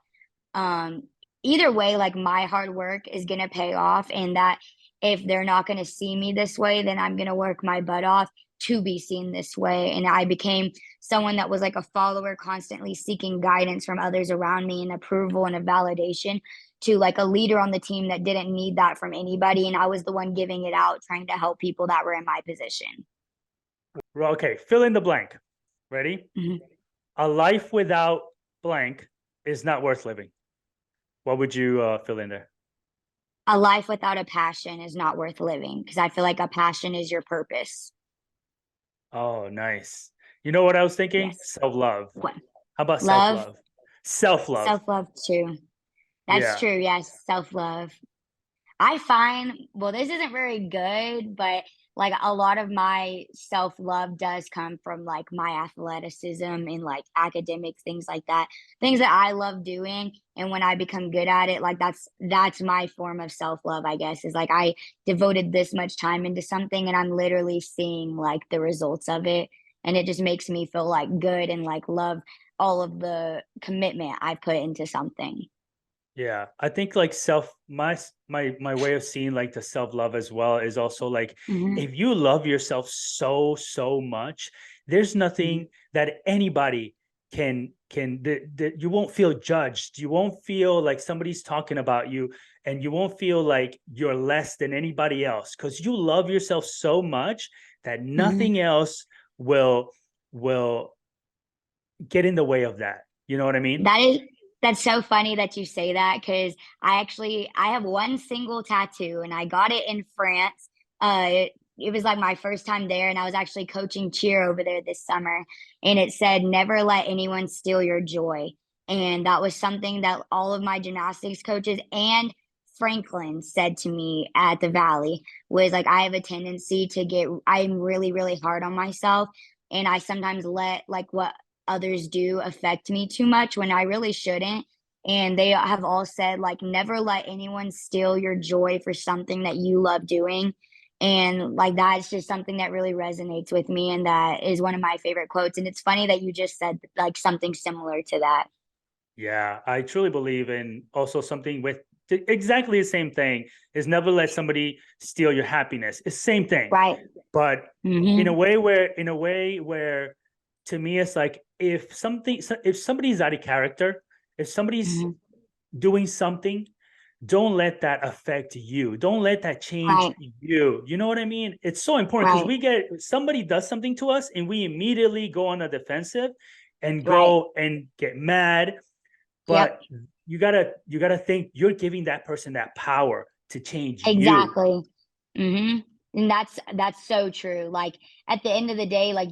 um either way like my hard work is going to pay off, and that if they're not going to see me this way, then I'm going to work my butt off to be seen this way. And I became someone that was like a follower, constantly seeking guidance from others around me and approval and a validation, to like a leader on the team that didn't need that from anybody, and I was the one giving it out, trying to help people that were in my position. Well, okay, fill in the blank. Ready? Mhm. A life without blank is not worth living. What would you fill in there? A life without a passion is not worth living, because I feel like a passion is your purpose. Oh, nice. You know what I was thinking? Yes. Self-love. What? How about Love, self-love? Self-love. self-love too. That's Yeah. true. Yes, self-love. I find, well, this isn't very good, but like a lot of my self love does come from like my athleticism and like academics, things like that, things that I love doing. And when I become good at it, like that's my form of self love, I guess, is like I devoted this much time into something, and I'm literally seeing like the results of it. And it just makes me feel like good and like love all of the commitment I put into something. Yeah. I think like my way of seeing like the self-love as well is also like, Hmm. if you love yourself so much, there's nothing that anybody can that you won't feel judged. You won't feel like somebody's talking about you, and you won't feel like you're less than anybody else, because you love yourself so much that Hmm. nothing else will get in the way of that. You know what I mean? That is that's so funny that you say that, because I have one single tattoo, and I got it in France. It was like my first time there, and I was actually coaching cheer over there this summer, and it said, "Never let anyone steal your joy." And that was something that all of my gymnastics coaches and Franklin said to me at the Valley, was like, I have a tendency to I'm really, really hard on myself. And I sometimes let like what others do affect me too much when I really shouldn't. And they have all said, like, never let anyone steal your joy for something that you love doing. And like, that's just something that really resonates with me. And that is one of my favorite quotes. And it's funny that you just said like something similar to that. Yeah, I truly believe in also something with exactly the same thing, is never let somebody steal your happiness. It's the same thing, Right. but Mm-hmm. in a way where to me it's like, if somebody's out of character, if somebody's Mm-hmm. doing something don't let that affect you. Don't let that change Right. you. You know what I mean? It's so important because Right. we get somebody does something to us and we immediately go on the defensive and Right. go and get mad. Yep. But you gotta think you're giving that person that power to change you. Exactly. Mm-hmm. And that's so true. Like at the end of the day, like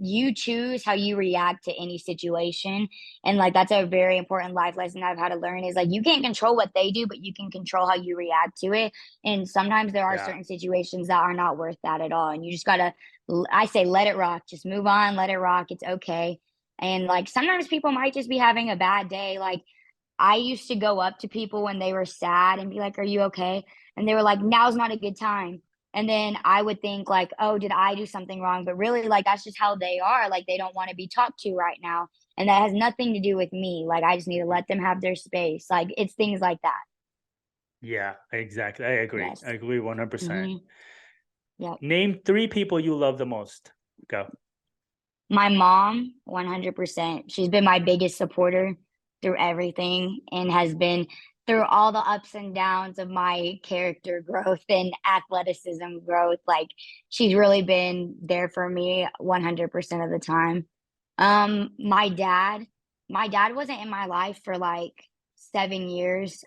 you choose how you react to any situation. And like that's a very important life lesson I've had to learn is like you can't control what they do, but you can control how you react to it. And sometimes there are Yeah. certain situations that are not worth that at all. And you just gotta I say let it rock. Just move on, let it rock. It's okay. And like sometimes people might just be having a bad day. Like I used to go up to people when they were sad and be like, "Are you okay?" And they were like, "Now's not a good time." And then I would think like, "Oh, did I do something wrong?" But really, like that's just how they are. Like they don't want to be talked to right now, and that has nothing to do with me. Like I just need to let them have their space. Like it's things like that. Yeah, exactly. I agree. Yes. I agree 100%. Hmm. Yep. Name 3 people you love the most. Go. My mom, 100%. She's been my biggest supporter through everything and has been through all the ups and downs of my character growth and athleticism growth. Like, she's really been there for me 100% of the time. My dad wasn't in my life for like 7 years.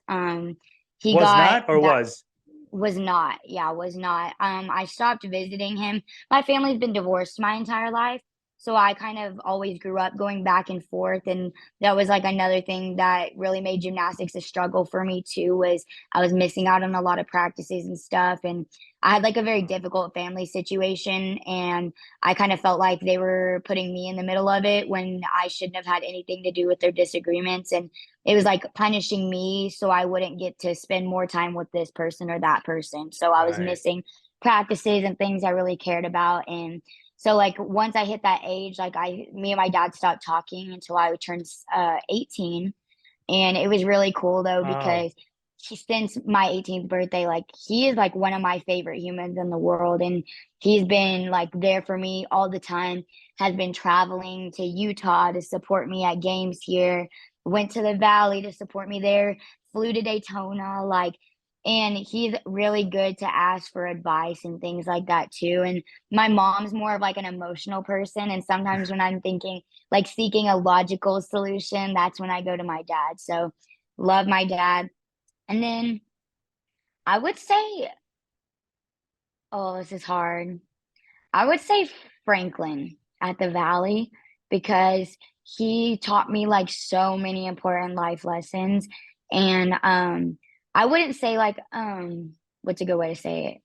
He Was got not or was? was not. Yeah, was not. I stopped visiting him. My family's been divorced my entire life, so I kind of always grew up going back and forth, and that was like another thing that really made gymnastics a struggle for me too, was I was missing out on a lot of practices and stuff, and I had like a very difficult family situation, and I kind of felt like they were putting me in the middle of it when I shouldn't have had anything to do with their disagreements, and it was like punishing me so I wouldn't get to spend more time with this person or that person. So I was Right. missing practices and things I really cared about. And so like once I hit that age, like me and my dad stopped talking until I turned 18. And it was really cool though Oh, because since my 18th birthday, like he is like one of my favorite humans in the world, and he's been like there for me all the time. Has been traveling to Utah to support me at games here. Went to the Valley to support me there. Flew to Daytona, like, and he's really good to ask for advice and things like that too. And my mom's more of like an emotional person, and sometimes when I'm thinking like seeking a logical solution, that's when I go to my dad. So love my dad. And then I would say, oh, this is hard. I would say Franklin at the Valley because he taught me like so many important life lessons. And I wouldn't say like what's a good way to say it?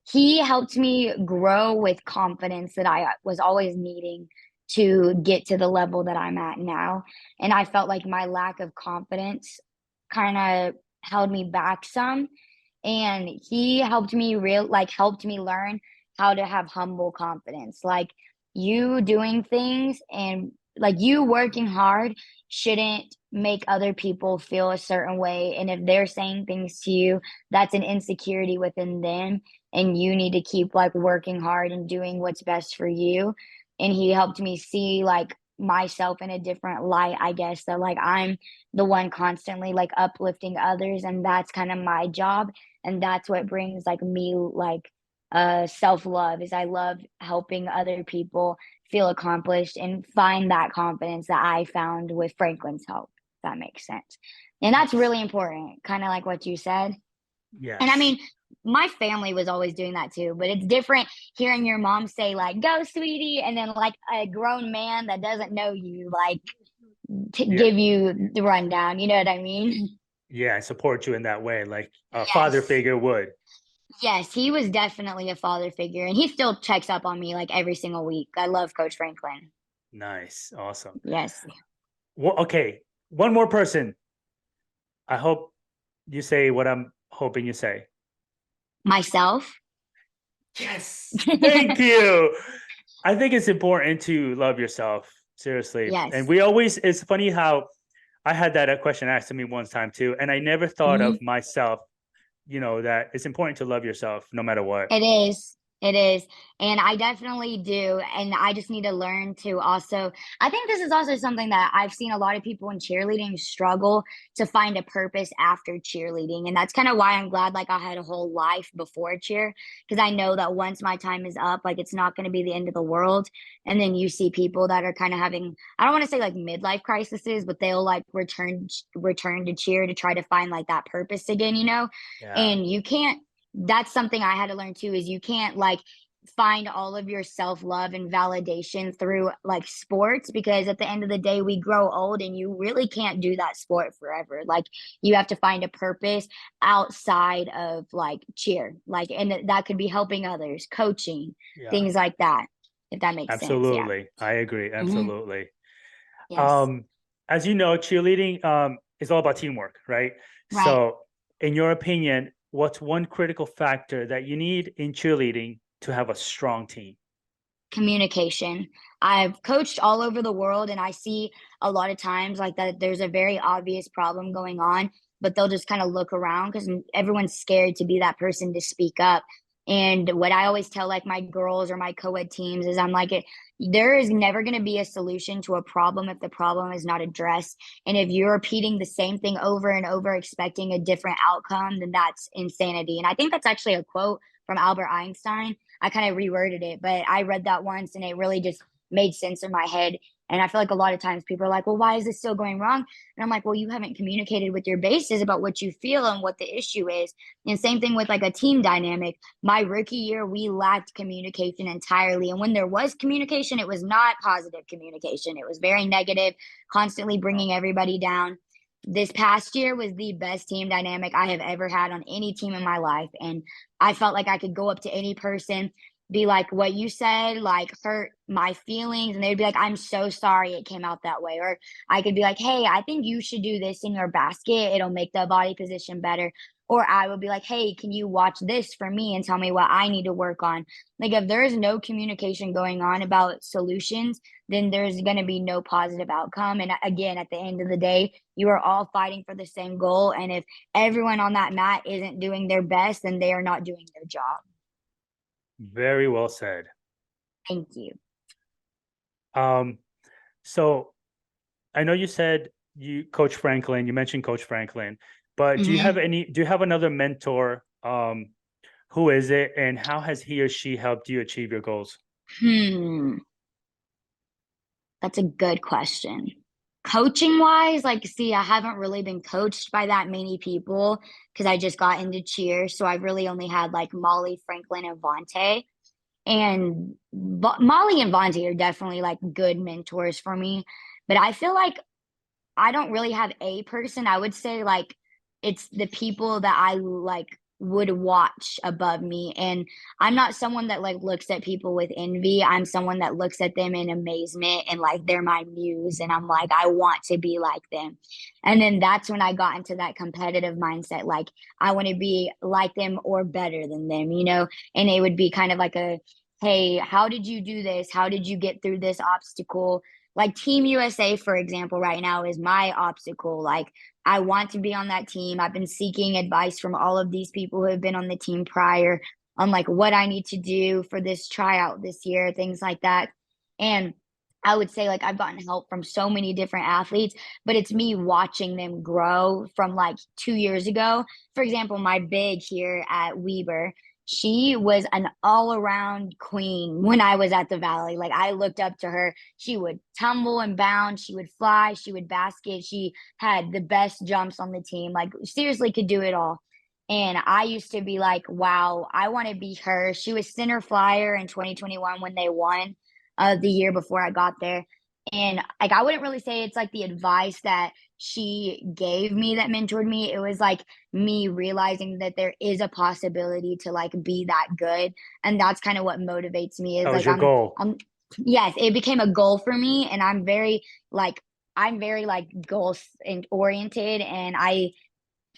He helped me grow with confidence that I was always needing to get to the level that I'm at now. And I felt like my lack of confidence kind of held me back some. And he helped me learn how to have humble confidence. Like you doing things and like you working hard shouldn't make other people feel a certain way. And if they're saying things to you, that's an insecurity within them, and you need to keep like working hard and doing what's best for you. And he helped me see like myself in a different light, I guess, that like I'm the one constantly like uplifting others, and that's kind of my job. And that's what brings like me like self-love is I love helping other people feel accomplished and find that confidence that I found with Franklin's help, if that makes sense. And that's yes. really important, kind of like what you said. And I Yes. mean, my family was always doing that too, but it's different hearing your mom say like, "Go, sweetie," and then like a grown man that doesn't know you, like to Yeah. give you the rundown. You know what I mean? Yeah. I support you in that way, like a father Yes. figure would. Yes, he was definitely a father figure, and he still checks up on me like every single week. I love Coach Franklin. Nice. Awesome. Yes. Well, okay. One more person. I hope you say what I'm hoping you say. Myself. Yes. Thank you. I think it's important to love yourself. Seriously. And Yes. we always, it's funny how I had that question asked to me one time too. And I never thought Mhm. of myself, that it's important to love yourself no matter what. It is. It is. And I definitely do. And I just need to learn to also, I think this is also something that I've seen a lot of people in cheerleading struggle to find a purpose after cheerleading. And that's kind of why I'm glad like I had a whole life before cheer, because I know that once my time is up, like it's not going to be the end of the world. And then you see people that are kind of having, I don't want to say like midlife crises, but they'll like return to cheer to try to find like that purpose again, you know? Yeah, And you can't, that's something I had to learn too, is you can't like find all of your self-love and validation through like sports, because at the end of the day we grow old and you really can't do that sport forever. Like you have to find a purpose outside of like cheer, like, and that could be helping others, coaching, yeah, things like that, if that makes sense. Yeah. absolutely. I agree. Hmm. Absolutely. Yes. Um, as you know, cheerleading is all about teamwork, right? Right. So, in your opinion, what's one critical factor that you need in cheerleading to have a strong team? Communication. I've coached all over the world and I see a lot of times like that there's a very obvious problem going on, but they'll just kind of look around because everyone's scared to be that person to speak up. And what I always tell like my girls or my co-ed teams is I'm like there is never going to be a solution to a problem if the problem is not addressed. And if you're repeating the same thing over and over expecting a different outcome, then that's insanity. And I think that's actually a quote from Albert Einstein. I kind of reworded it, but I read that once and it really just made sense in my head. And I feel like a lot of times people are like, well, why is this still going wrong? And I'm like, well, you haven't communicated with your bases about what you feel and what the issue is. And same thing with like a team dynamic. My rookie year, we lacked communication entirely. And when there was communication, it was not positive communication. It was very negative, constantly Oh, bringing everybody down. This past year was the best team dynamic I have ever had on any team in my life. And I felt like I could go up to any person, be like, what you said, like hurt my feelings. And they'd be like, I'm so sorry it came out that way. Or I could be like, hey, I think you should do this in your basket. It'll make the body position better. Or I would be like, hey, can you watch this for me and tell me what I need to work on? Like, if there is no communication going on about solutions, then there's going to be no positive outcome. And again, at the end of the day, you are all fighting for the same goal. And if everyone on that mat isn't doing their best, then they are not doing their job. very well said. Thank you. Um, so I know you said you Coach Franklin, you mentioned Coach Franklin, but Hmm. do you have another mentor? Who is it and how has he or she helped you achieve your goals? Hmm. That's a good question. Coaching wise, like, see, I haven't really been coached by that many people because I just got into cheer. So I've really only had like Molly, Franklin, and Vontae. And Molly and Vontae are definitely like good mentors for me. But I feel like I don't really have a person. I would say like it's the people that I like would watch above me. And I'm not someone that like looks at people with envy. I'm someone that looks at them in amazement and like they're my muse. And I'm like, I want to be like them. And then that's when I got into that competitive mindset. Like I want to be like them or better than them, you know? And it would be kind of like a, hey, how did you do this? How did you get through this obstacle? Like Team USA, for example, right now is my obstacle. Like I want to be on that team. I've been seeking advice from all of these people who have been on the team prior on like what I need to do for this tryout this year, things like that. And I would say like I've gotten help from so many different athletes, but it's me watching them grow from like 2 years ago. For example, my big here at Weber, she was an all around queen when I was at the Valley. Like I looked up to her. She would tumble and bound, she would fly, she would basket. She had the best jumps on the team. Like seriously could do it all. And I used to be like, wow, I want to be her. She was center flyer in 2021 when they won the year before I got there. And like I wouldn't really say it's like the advice that she gave me that mentored me. It was like me realizing that there is a possibility to like be that good. And that's kind of what motivates me is That was like your goal. I'm yes, it became a goal for me and like I'm very like goal oriented and I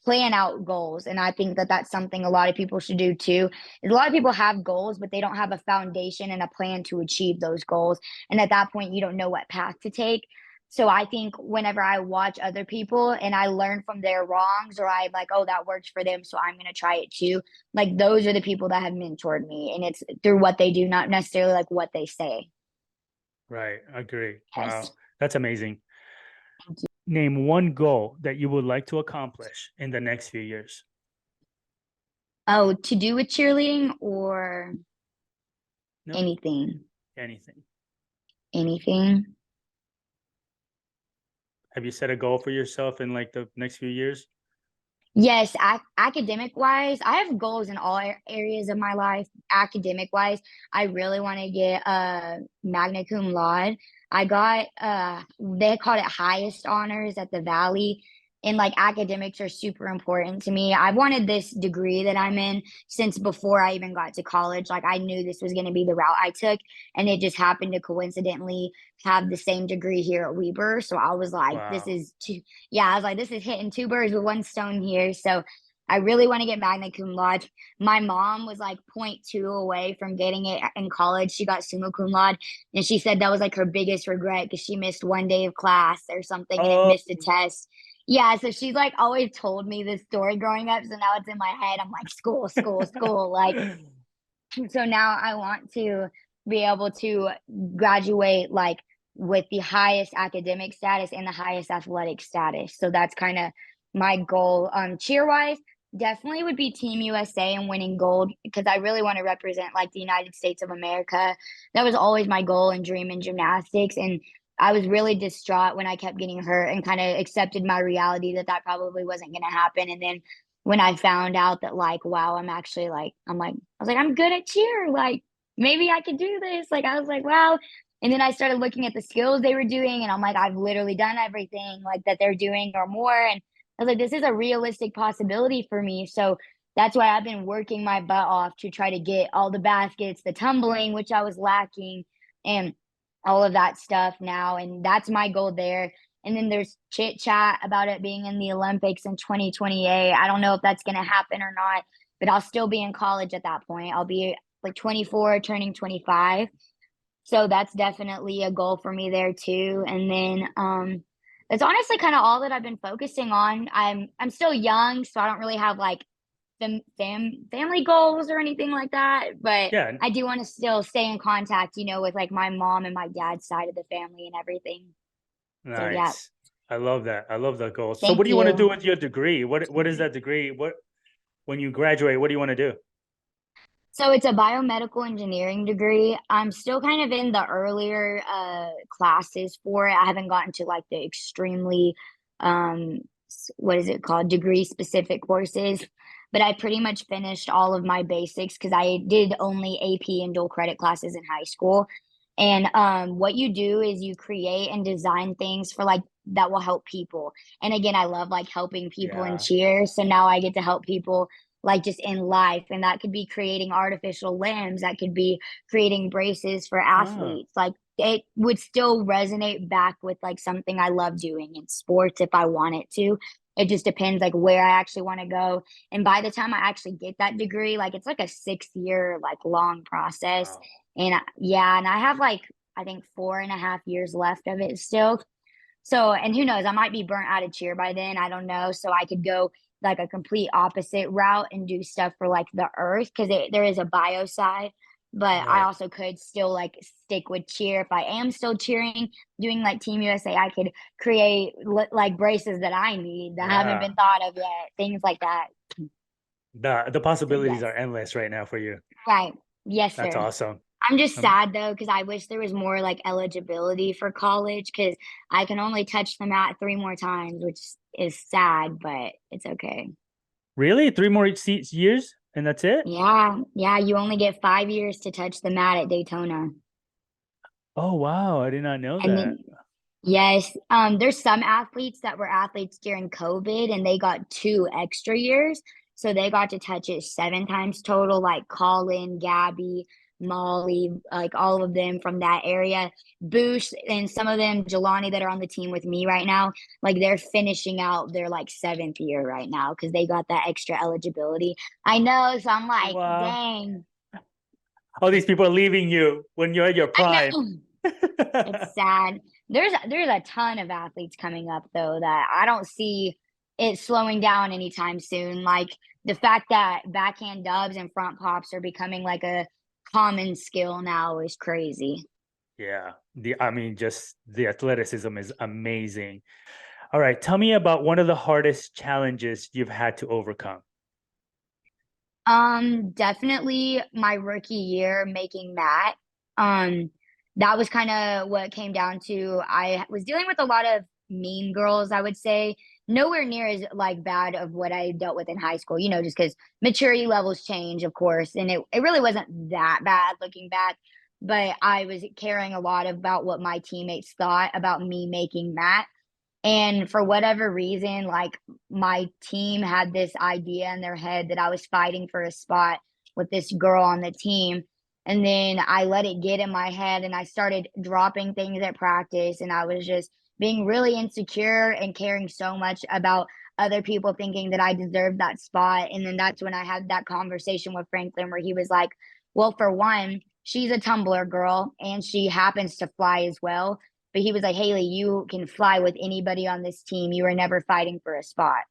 plan out goals. And I think that that's something a lot of people should do too. Is a lot of people have goals, but they don't have a foundation and a plan to achieve those goals. And at that point, you don't know what path to take. So I think whenever I watch other people and I learn from their wrongs, or I'm like, oh, that works for them, so I'm gonna try it too. Like those are the people that have mentored me, and it's through what they do, not necessarily like what they say. Right. Agree. Wow. Yes. That's amazing. Name one goal that you would like to accomplish in the next few years. Oh, to do with cheerleading or Nope. anything? Anything. Anything. Have you set a goal for yourself in like the next few years? Yes, academic wise, I have goals in all areas of my life. Academic wise, I really want to get a magna cum laude. I got they called it highest honors at the Valley. And like academics are super important to me. I've wanted this degree that I'm in since before I even got to college. Like I knew this was going to be the route I took, and it just happened to coincidentally have the same degree here at Weber. So I was like, this Wow. is too, yeah, I was like, this is hitting two birds with one stone here. So I really want to get magna cum laude. My mom was like point 0.2 away from getting it in college. She got summa cum laude, and she said that was like her biggest regret because she missed one day of class or something and it Oh, missed a test. Yeah, so she's like always told me this story growing up. So now it's in my head. I'm like, school, school, school. Like, so now I want to be able to graduate like with the highest academic status and the highest athletic status. So that's kind of my goal. Cheer wise, definitely would be Team USA and winning gold because I really want to represent like the United States of America. That was always my goal and dream in gymnastics. And I was really distraught when I kept getting hurt and kind of accepted my reality that that probably wasn't going to happen. And then when I found out that like, wow, I'm actually like, I was like, I'm good at cheer. Like, maybe I could do this. Like, I was like, wow. And then I started looking at the skills they were doing, and I'm like, I've literally done everything like that they're doing or more. And I was like, this is a realistic possibility for me. So that's why I've been working my butt off to try to get all the baskets, the tumbling, which I was lacking, and all of that stuff now. And that's my goal there. And then there's chit chat about it being in the Olympics in 2028. I don't know if that's going to happen or not, but I'll still be in college at that point. I'll be like 24, turning 25. So that's definitely a goal for me there too. And then that's honestly kind of all that I've been focusing on. I'm still young, so I don't really have like family goals or anything like that, but yeah. I do want to still stay in contact, with like my mom and my dad's side of the family and everything. So yeah, Nice. I love that. I love that goal. So what thank do you want to do you. with your degree? What is that degree? What when you graduate, what do you want to do? So it's a biomedical engineering degree. I'm still kind of in the earlier classes for it. I haven't gotten to like the extremely what is it called? Degree specific courses. But I pretty much finished all of my basics because I did only AP and dual credit classes in high school. And what you do is you create and design things for like that will help people. And again, I love like helping people in Yeah. cheer. So now I get to help people like just in life. And that could be creating artificial limbs, that could be creating braces for Oh, athletes. Like it would still resonate back with like something I love doing in sports if I want it to. It just depends like where I actually want to go. And by the time I actually get that degree, like it's like a 6 year like long process. wow. And yeah, and I have like I think 4.5 years left of it still. So, and who knows, I might be burnt out of cheer by then. I don't know. So I could go like a complete opposite route and do stuff for like the earth because there is a bio side. But I Right. also could still like stick with cheer if I am still cheering, doing like Team USA. I could create like braces that I need that haven't Yeah. been thought of yet, things like that. The So possibilities yes, are endless right now for you. right, yes, That's sir. awesome. I'm just Um, sad though, because I wish there was more like eligibility for college because I can only touch the mat 3 more times, which is sad, but it's okay. really? Three more years and that's it? Yeah, yeah, you only get 5 years to touch the mat at Daytona. Oh, wow. I did not know And that. then yes, there's some athletes that were athletes during COVID and they got 2 extra years. So they got to touch it 7 times total, like Colin, Gabby, Molly, like all of them from that area. Boosh and some of them, Jelani, that are on the team with me right now, like they're finishing out their like 7th year right now because they got that extra eligibility. I know, so I'm like, Wow. dang, All these people are leaving you when you're at your I prime. know. It's sad. there's a ton of athletes coming up though that I don't see it slowing down anytime soon. Like the fact that backhand dubs and front pops are becoming like a common skill now is crazy. Yeah. Just the athleticism is amazing. All right. Tell me about one of the hardest challenges you've had to overcome. Definitely my rookie year making that. Um, that was kind of what it came down to. I was dealing with a lot of mean girls, I would say. Nowhere near as like bad of what I dealt with in high school, just because maturity levels change, of course. And it really wasn't that bad looking back, but I was caring a lot about what my teammates thought about me making that. And for whatever reason, like my team had this idea in their head that I was fighting for a spot with this girl on the team. And then I let it get in my head and I started dropping things at practice. And I was just being really insecure and caring so much about other people thinking that I deserved that spot. And then that's when I had that conversation with Franklin where he was like, well, for one, she's a tumbler girl and she happens to fly as well. But he was like, Hailey, you can fly with anybody on this team. You are never fighting for a spot.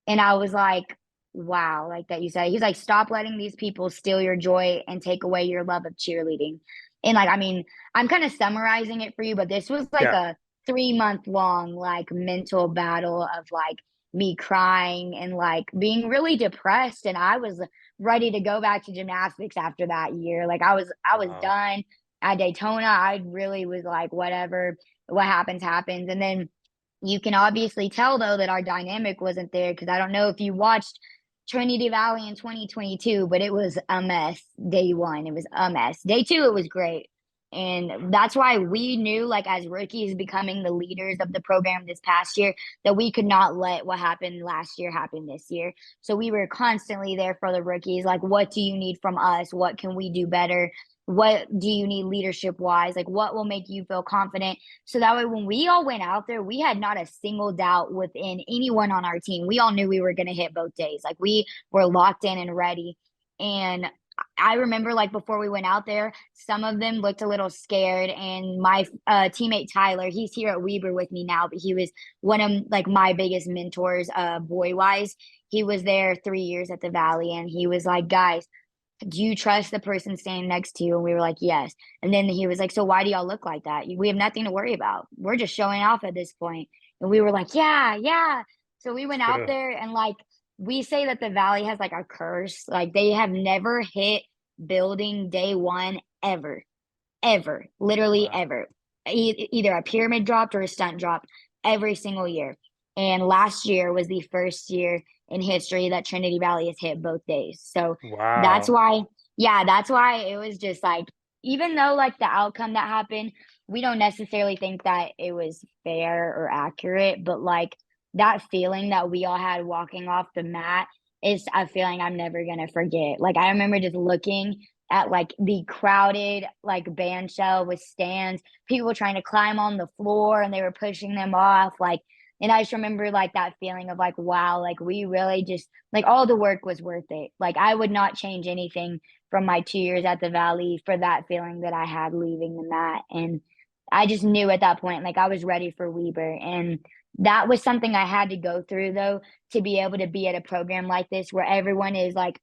And I was like, wow, like that you said. He's like, stop letting these people steal your joy and take away your love of cheerleading. And like, I mean, I'm kind of summarizing it for you, but this was like Yeah. a 3 month long, like mental battle of like me crying and like being really depressed. And I was ready to go back to gymnastics after that year. Like I was Wow. done at Daytona. I really was like, whatever, what happens, happens. And then you can obviously tell though that our dynamic wasn't there because I don't know if you watched Trinity Valley in 2022, but it was a mess day one. It was a mess. Day two, it was great. And that's why we knew, like, as rookies becoming the leaders of the program this past year, that we could not let what happened last year happen this year. So we were constantly there for the rookies. Like, what do you need from us? What can we do better? What do you need leadership wise? Like, what will make you feel confident? So that way, when we all went out there, we had not a single doubt within anyone on our team. We all knew we were going to hit both days. Like, we were locked in and ready. And I remember, like, before we went out there, some of them looked a little scared. And my teammate Tyler, he's here at Weber with me now, but he was one of like my biggest mentors, boy wise. He was there 3 years at the Valley, and he was like, guys, do you trust the person standing next to you? And we were like, yes. And then he was like, so why do y'all look like that? We have nothing to worry about. We're just showing off at this point. And we were like, yeah, yeah. So we went out True. there and like we say that the Valley has like a curse. Like they have never hit building day one ever, ever, literally Wow. ever. Either a pyramid dropped or a stunt dropped every single year. And last year was the first year in history that Trinity Valley has hit both days. So that's Wow. why, yeah, that's why it was just like, even though like the outcome that happened, we don't necessarily think that it was fair or accurate, but like that feeling that we all had walking off the mat is a feeling I'm never gonna forget. Like I remember just looking at like the crowded like band shell with stands, people trying to climb on the floor and they were pushing them off. Like and I just remember like that feeling of like, wow, like we really just like all the work was worth it. Like I would not change anything from my 2 years at the Valley for that feeling that I had leaving the mat. And I just knew at that point, like I was ready for Weber. And that was something I had to go through though, to be able to be at a program like this where everyone is like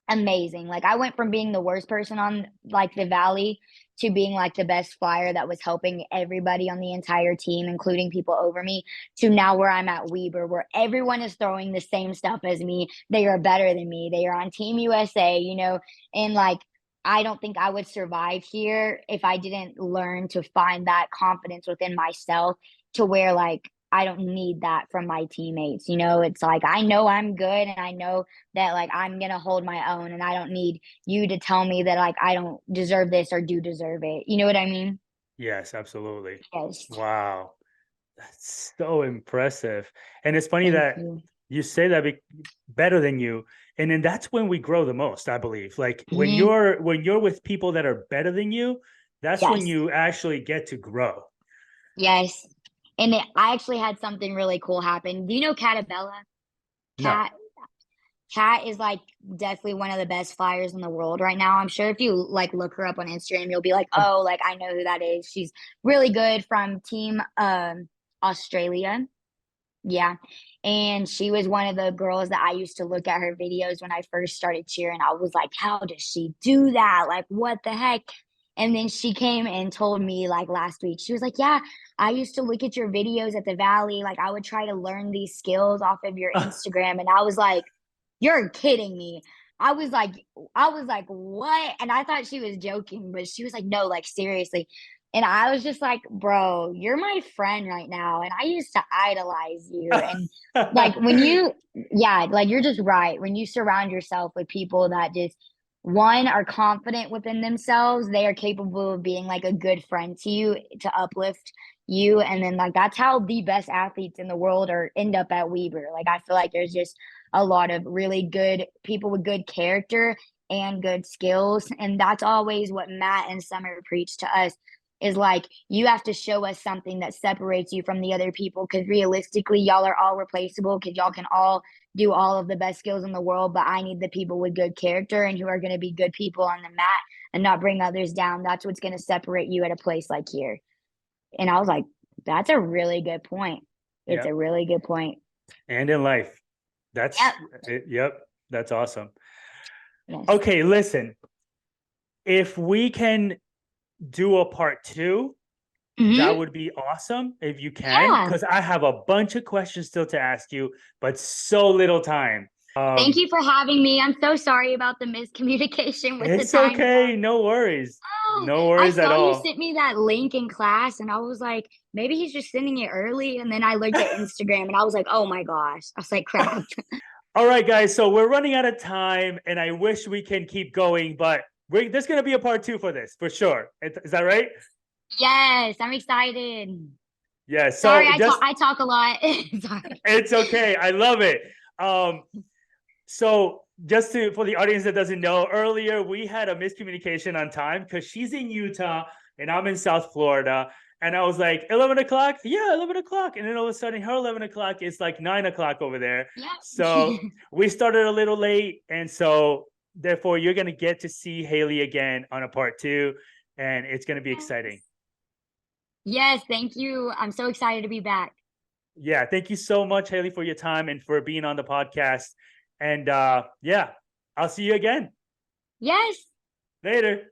amazing. Like I went from being the worst person on like the Valley to being like the best flyer that was helping everybody on the entire team, including people over me, to now where I'm at Weber, where everyone is throwing the same stuff as me. They are better than me. They are on Team USA, and like I don't think I would survive here if I didn't learn to find that confidence within myself to where like I don't need that from my teammates. It's like I know I'm good and I know that like I'm gonna hold my own and I don't need you to tell me that like I don't deserve this or do deserve it. You know what I mean? Yes, absolutely. Yes. Wow. That's so impressive. And it's funny Thank that you. you say that better than you. And then that's when we grow the most, I believe. Like Hmm. when you're with people that are better than you, that's when Yes. you actually get to grow. Yes. I actually had something really cool happen. Do you know Catabella? No. Cat. Kat is like definitely one of the best flyers in the world right now. I'm sure if you like look her up on Instagram, you'll be like, oh, like I know who that is. She's really good from Team Australia. Yeah. And she was one of the girls that I used to look at her videos when I first started cheering. I was like, how does she do that? Like, what the heck? And then she came and told me like last week, she was like, yeah, I used to look at your videos at the Valley. Like, I would try to learn these skills off of your Instagram. And I was like, you're kidding me. I was like, I was like, what? And I thought she was joking, but she was like, no, like seriously. And I was just like, bro, you're my friend right now. And I used to idolize you. And like when you, yeah, like you're just right. When you surround yourself with people that just, one, are confident within themselves, they are capable of being like a good friend to you to uplift you. And then like that's how the best athletes in the world are end up at Weber. Like I feel like there's just a lot of really good people with good character and good skills. And that's always what Matt and Summer preach to us is like you have to show us something that separates you from the other people because realistically y'all are all replaceable because y'all can all do all of the best skills in the world, but I need the people with good character and who are going to be good people on the mat and not bring others down. That's what's going to separate you at a place like here. And I was like, that's a really good point. It's Yeah. a really good point. And in life. That's Yep. yep. That's awesome. Yes. Okay, listen. If we can do a part 2, that Mm-hmm. would be awesome if you can, Yeah. because I have a bunch of questions still to ask you, but so little time. Thank you for having me. I'm so sorry about the miscommunication with the It's time okay. zone. No worries. Oh, No I worries at saw you all. sent me that link in class, and I was like, maybe he's just sending it early. And then I looked at Instagram, and I was like, oh my gosh. I was like, crap. All right, guys. So we're running out of time, and I wish we can keep going, but there's going to be a part 2 for this for sure. Is that right? Yes, I'm excited. Yeah. Sorry, So just I talk a lot. Sorry. it's okay. I love it. Um, so just to for the audience that doesn't know, earlier we had a miscommunication on time because she's in Utah and I'm in South Florida. And I was like, 11 o'clock? Yeah, 11 o'clock. And then all of a sudden, her 11 o'clock is like 9 o'clock over there. So Yep. we started a little late. And so, therefore, you're going to get to see Hailey again on a part 2. And it's going to be exciting. Yes, thank you. I'm so excited to be back. Yeah. Thank you so much, Hailey, for your time and for being on the podcast. And yeah, I'll see you again. Yes. Later.